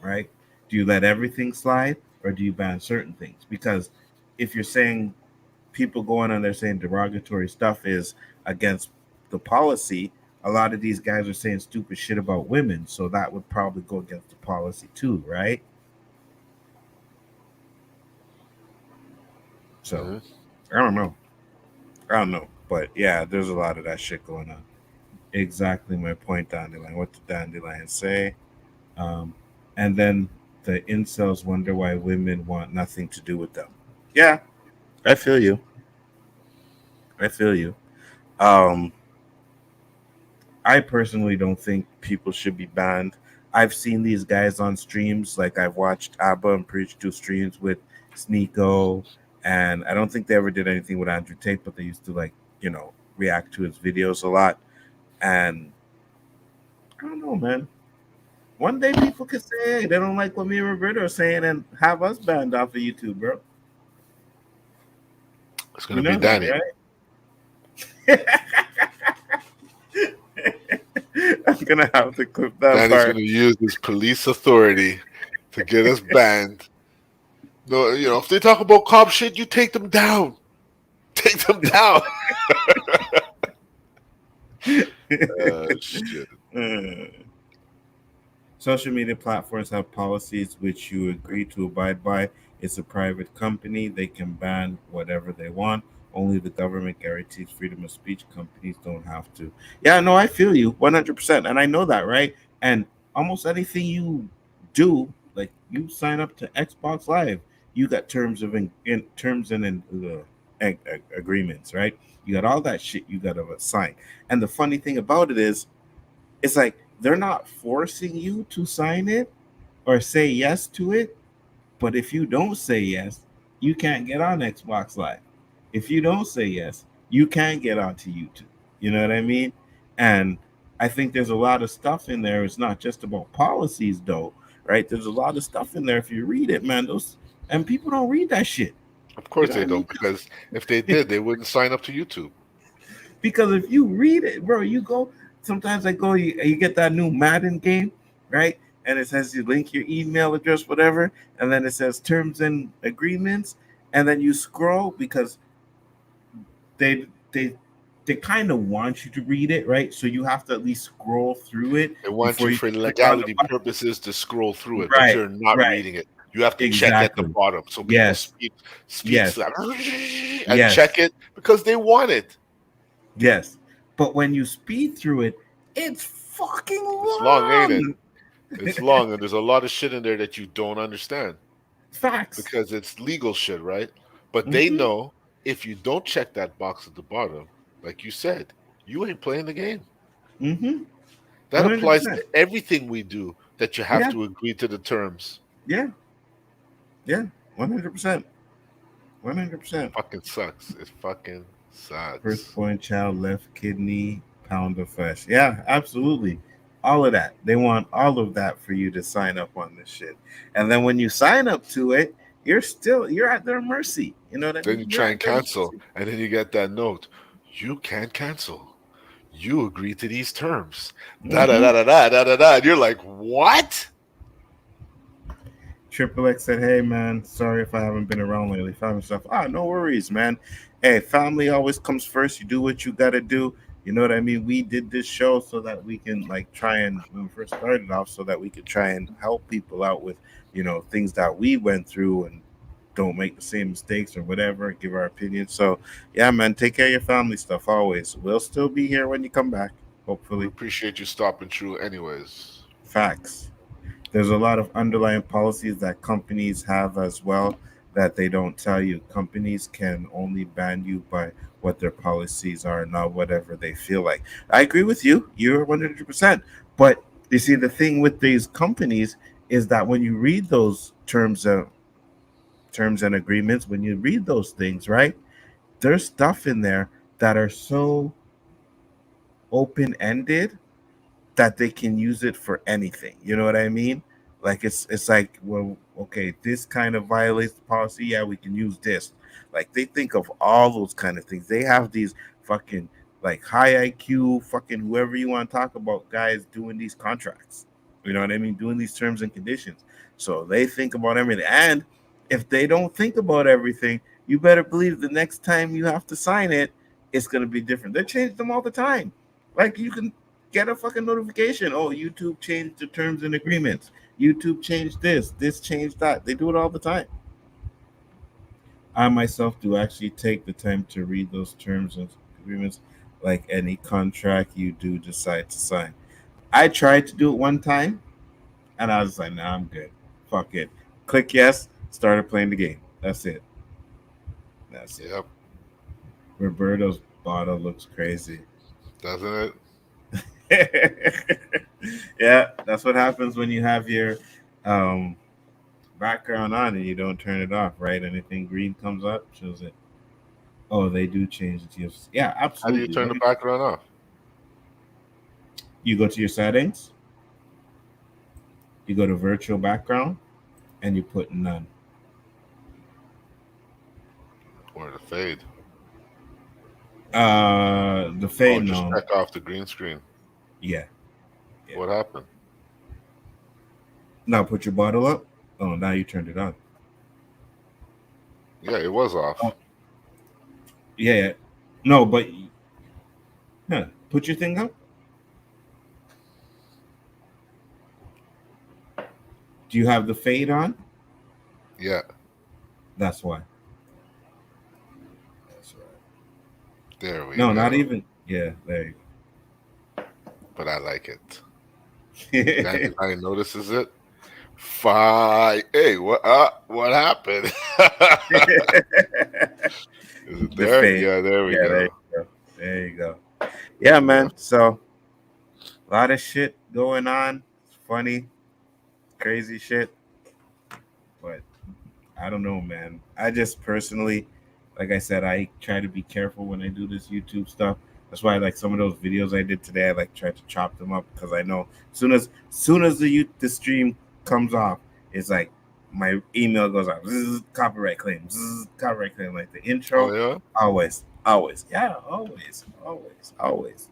Right? Do you let everything slide or do you ban certain things? Because if you're saying people going on there saying derogatory stuff is against the policy, a lot of these guys are saying stupid shit about women. So that would probably go against the policy too, right? So Mhm. I don't know. I don't know. But yeah, there's a lot of that shit going on. Exactly my point, Dandelion. What did Dandelion say? Um, and then the incels wonder why women want nothing to do with them. Yeah, I feel you. I feel you. Um, I personally don't think people should be banned. I've seen these guys on streams, like I've watched Abba and Preach do streams with Sneeko, and I don't think they ever did anything with Andrew Tate, but they used to react to his videos a lot. And I don't know, man. One day people could say, hey, they don't like what me and Roberto are saying and have us banned off of YouTube, bro. It's You gonna be know that, Danny. right? I'm gonna have to clip that Danny's part. gonna use his police authority to get us banned. No, if they talk about cop shit, you take them down. Take them down. Shit. Social media platforms have policies which you agree to abide by. It's a private company. They can ban whatever they want. Only the government guarantees freedom of speech. Companies don't have to. Yeah, no, I feel you 100%. And I know that, right? And almost anything you do, like you sign up to Xbox Live, you got terms and agreements, right? You got all that shit you got to sign. And the funny thing about it is, it's like they're not forcing you to sign it or say yes to it. But if you don't say yes, you can't get on Xbox Live. If you don't say yes, you can't get onto YouTube. You know what I mean? And I think there's a lot of stuff in there. It's not just about policies, though, right? There's a lot of stuff in there. If you read it, man, those and people don't read that shit. Of You course know they what I mean? don't, because if they did, they wouldn't sign up to YouTube. Because if you read it, bro, you go. Sometimes I go, you get that new Madden game, right? And it says you link your email address, whatever, and then it says terms and agreements, and then you scroll because they they they kind of want you to read it, right? So you have to at least scroll through it They want before you you for click on the legality button. purposes to scroll through it, but Right, you're not right, reading it. You have to check at the exactly. bottom. So people Yes, speed yes, and yes, check it because they want it. yes. But when you speed through it, it's fucking It's long, ain't it? long. It's long, and there's a lot of shit in there that you don't understand Facts. because it's legal shit, right? But they Mm-hmm. know if you don't check that box at the bottom, like you said, you ain't playing the game. Mm-hmm. That One hundred applies percent. to everything we do, that you have Yeah. to agree to the terms. Yeah. Yeah. 100%. 100%. Fucking sucks. It fucking First sucks. born child, left kidney, pound of flesh. Yeah, absolutely. All of that. They want all of that for you to sign up on this shit. And then when you sign up to it, you're at their mercy. You know what I Then mean? you You're try at and their cancel, mercy. and then you get that note. You can't cancel. You agree to these terms. Da da Mm-hmm. da da da da da da. And you're like, what? Triple X said, "Hey man, sorry if I haven't been around lately. Family stuff. No worries, man. Hey, family always comes first. You do what you gotta do. You know what I mean? We did this show so that we can try and when we first started off, so that we could try and help people out with things that we went through and don't make the same mistakes or whatever. Give our opinion. So yeah, man, take care of your family stuff always. We'll still be here when you come back. We Hopefully, appreciate you stopping through, anyways. facts. There's a lot of underlying policies that companies have as well that they don't tell you. Companies can only ban you by what their policies are, not whatever they feel like. I agree with you. You're 100%. But you see, the thing with these companies is that when you read those terms and agreements, when you read those things, right? There's stuff in there that are so open ended that they can use it for anything. You know what I mean? Like it's like, well, okay, this kind of violates the policy. Yeah, we can use this. Like they think of all those kind of things. They have these fucking like high IQ, fucking whoever you want to talk about, guys doing these contracts. You know what I mean? Doing these terms and conditions. So they think about everything. And if they don't think about everything, you better believe the next time you have to sign it, it's gonna be different. They change them all the time. Like you can get a fucking notification. Oh, YouTube changed the terms and agreements. YouTube changed this changed that. They do it all the time. I myself do actually take the time to read those terms and agreements, like any contract you do decide to sign. I tried to do it one time, and I was like, nah, I'm good. Fuck it. Click yes, started playing the game. That's it. That's it. Yep. Roberto's bottle looks crazy. Doesn't it? Yeah, that's what happens when you have your um, background on and you don't turn it off, right? Anything green comes up, shows it. Oh, they do change the TFC. Yeah, How do you absolutely. turn the background off? You go to your settings, you go to virtual background, and you put none. Or the fade? The fade, just no. check off the green screen. Yeah. What happened? Now put your bottle up. Oh, now you turned it on. Yeah, it was off. Oh. Yeah. No, but put your thing up. Do you have the fade on? Yeah. That's why. That's right. There we go. No, not even. Yeah, there you go. But I like it. I notices it. Hey, what happened? Is it there? Yeah, there we go. There you go. Yeah, man. So a lot of shit going on. It's funny, crazy shit. But I don't know, man. I just personally, like I said, I try to be careful when I do this YouTube stuff. That's why, like some of those videos I did today, I like try to chop them up because I know soon as the stream comes off, it's like my email goes out. Copyright claim. Copyright claim. Like the intro. Oh, yeah? Always. Yeah, always.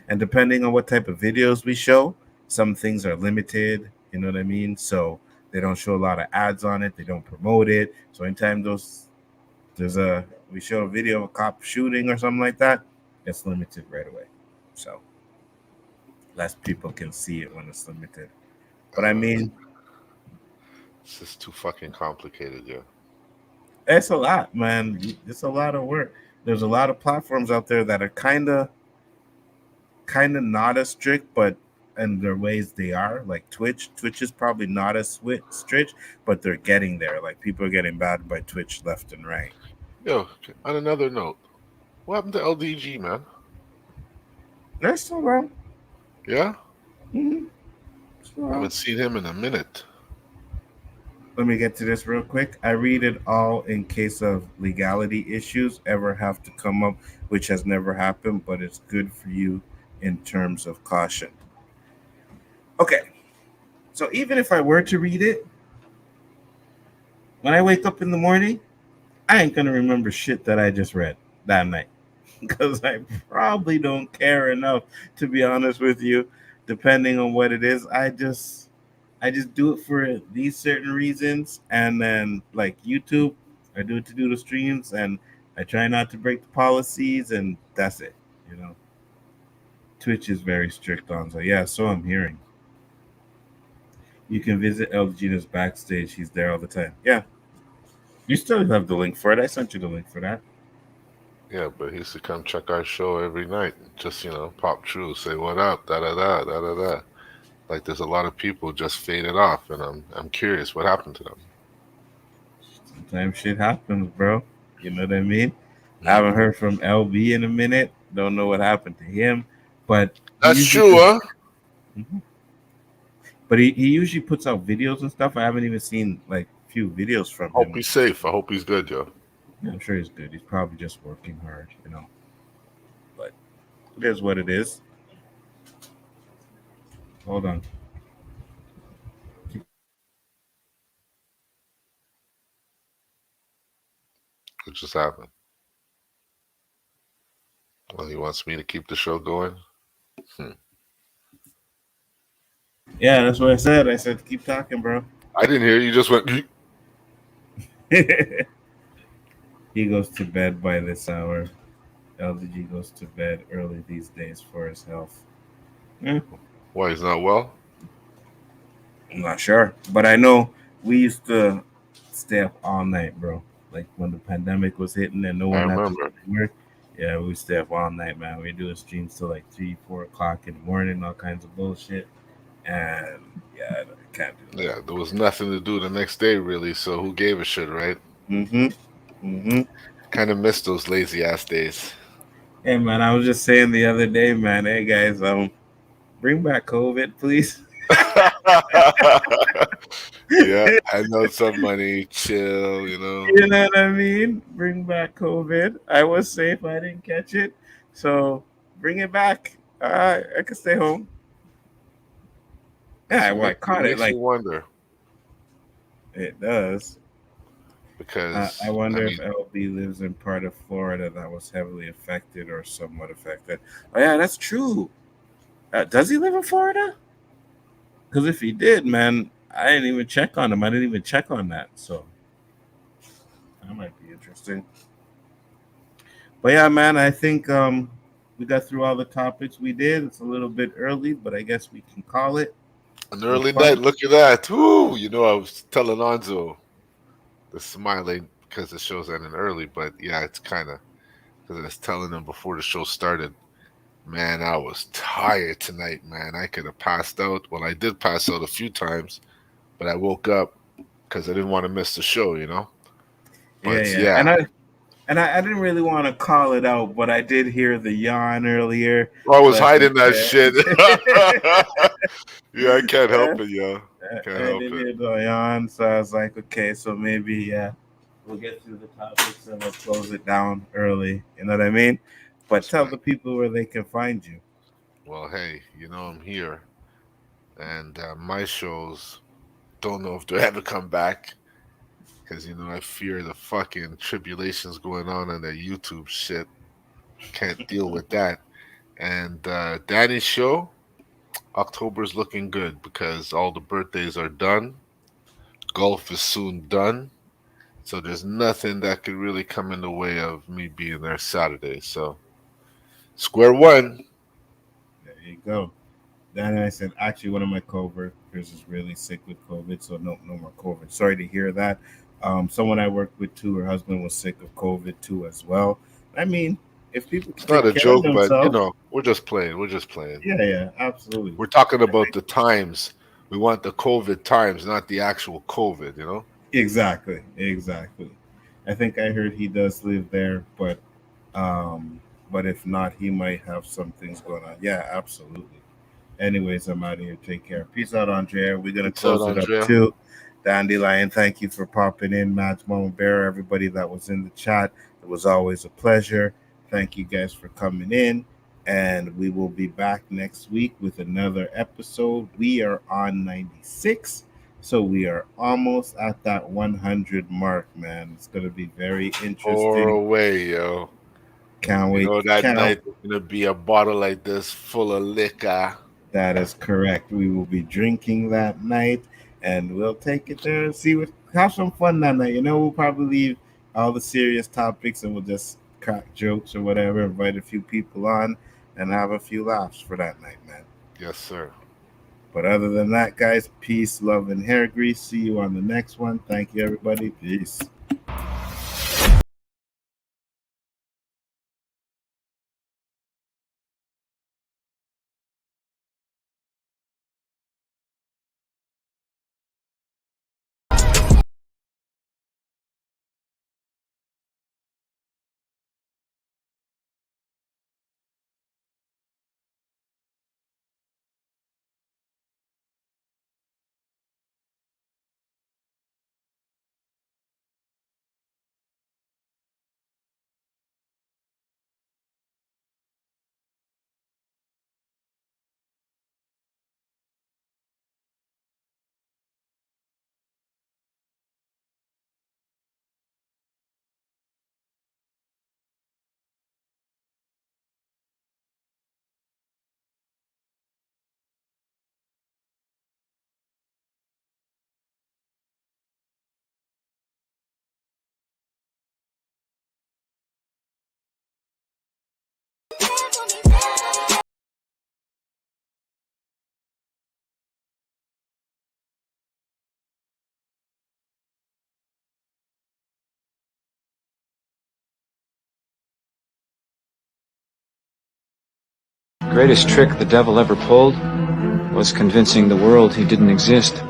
And depending on what type of videos we show, some things are limited. You know what I mean? So they don't show a lot of ads on it. They don't promote it. So anytime we show a video of a cop shooting or something like that, it's limited right away. So less people can see it when it's limited. But I mean, it's just too fucking complicated, yeah. It's a lot, man. It's a lot of work. There's a lot of platforms out there that are kind of not as strict, but in their ways they are. Like Twitch is probably not as strict, but they're getting there. Like people are getting banned by Twitch left and right. Yo, on another note, what happened to LDG, man? They're still around. Yeah? Mm-hmm. I haven't seen him in a minute. Let me get to this real quick. I read it all in case of legality issues ever have to come up, which has never happened, but it's good for you in terms of caution. Okay. So even if I were to read it, when I wake up in the morning, I ain't going to remember shit that I just read that night because I probably don't care enough, to be honest with you, depending on what it is. I just do it for these certain reasons, and then like YouTube, I do it to do the streams, and I try not to break the policies, and that's it. You know, Twitch is very strict on. So yeah, so I'm hearing. You can visit El Gina's backstage. He's there all the time. Yeah, you still have the link for it. I sent you the link for that. Yeah, but he used to come check our show every night. Just pop through, say what up, da da da da da da. Like there's a lot of people just faded off, and I'm curious what happened to them. Sometimes shit happens, bro. You know what I mean? I haven't Mhm. heard from LB in a minute. Don't know what happened to him, but he That's usually true, puts. huh? Mhm. But he usually puts out videos and stuff. I haven't even seen like few videos from Hope him. he's safe. I hope he's good, yo. Yeah, I'm sure he's good. He's probably just working hard, you know. But it is what it is. Hold on. What just happened? Well, he wants me to keep the show going. Hmm. Yeah, that's what I said. I said keep talking, bro. I didn't hear you. Just went. He goes to bed by this hour. LDG goes to bed early these days for his health. Hmm. Why he's not well? I'm not sure, but I know we used to stay up all night, bro. Like when the pandemic was hitting and no I one had to remember. work. Yeah, we stay up all night, man. We do streams till like 3, 4 o'clock in the morning, all kinds of bullshit. And yeah, I can't do that. Yeah, there was nothing to do the next day, really. So who gave a shit, right? Mm-hmm. Mm-hmm. Kind of missed those lazy ass days. Hey man, I was just saying the other day, man. Hey guys, bring back COVID, please. Yeah, I know some money. Chill, you know. You know what I mean? Bring back COVID. I was safe. I didn't catch it. So bring it back. I could stay home. Yeah, well, I It caught it. makes Like you wonder it does. I because I wonder if mean, LB lives in part of Florida that was heavily affected or somewhat affected. Oh yeah, that's true. Does he live in Florida? Because if he did, man, I didn't even check on him. I didn't even check on that. So that might be interesting. But yeah, man, I think we got through all the topics we did. It's a little bit early, but I guess we can call it. an It was early fun. night. Look at that. Woo! You know, I was telling Nzo the smiling because the show's ending early, but yeah, it's kind of because I was telling him before the show started. Man, I was tired tonight, man. I could have passed out. Well, I did pass out a few times, but I woke up because I didn't want to miss the show, you know? Yeah, But yeah. yeah, And I didn't really want to call it out, but I did hear the yawn earlier. I So was I said, hiding that shit. okay. Yeah, I can't help it, yo. Can't I help did it. hear the yawn, so I was like, okay, so maybe yeah, we'll get through the topics and we'll close it down early. You know what I mean? But tell Respect. the people where they can find you. Well, hey, you know I'm here, and my shows don't know if they'll ever come back because you know I fear the fucking tribulations going on in the YouTube shit. Can't deal with that. And Danny's show, October's looking good because all the birthdays are done. Golf is soon done. So there's nothing that could really come in the way of me being there Saturday. So square one. There you go. Then I said, actually, one of my coworkers is really sick with COVID, so no more COVID. Sorry to hear that. Someone I worked with too, her husband was sick of COVID too as well. I mean, if people can It's not take a care of joke, but you themselves, know, we're just playing. We're just playing. yeah, yeah, absolutely. We're talking about the times. We want the COVID times, not the actual COVID, you know? Exactly, exactly. I think I heard he does live there, um, but if not, he might have some things going on. Yeah, absolutely. Anyways, I'm out of here. Take care. Peace out, Andrea. We're gonna Peace out, close it up Andrea. too. Dandelion, thank you for popping in. Matt, Mama Bear, everybody that was in the chat. It was always a pleasure. Thank you guys for coming in. And we will be back next week with another episode. We are on 96. So we are almost at that 100 mark, man. It's going to be very Pour interesting. away, yo. Can't You wait. know that Can't. night there's gonna be a bottle like this full of liquor. That is correct. We will be drinking that night, and we'll take it there and see what have some fun that night. You know, we'll probably leave all the serious topics and we'll just crack jokes or whatever. Invite a few people on and have a few laughs for that night, man. Yes, sir. But other than that, guys, peace, love, and hair grease. See you on the next one. Thank you, everybody. Peace. greatest trick the devil ever pulled was convincing the world he didn't exist.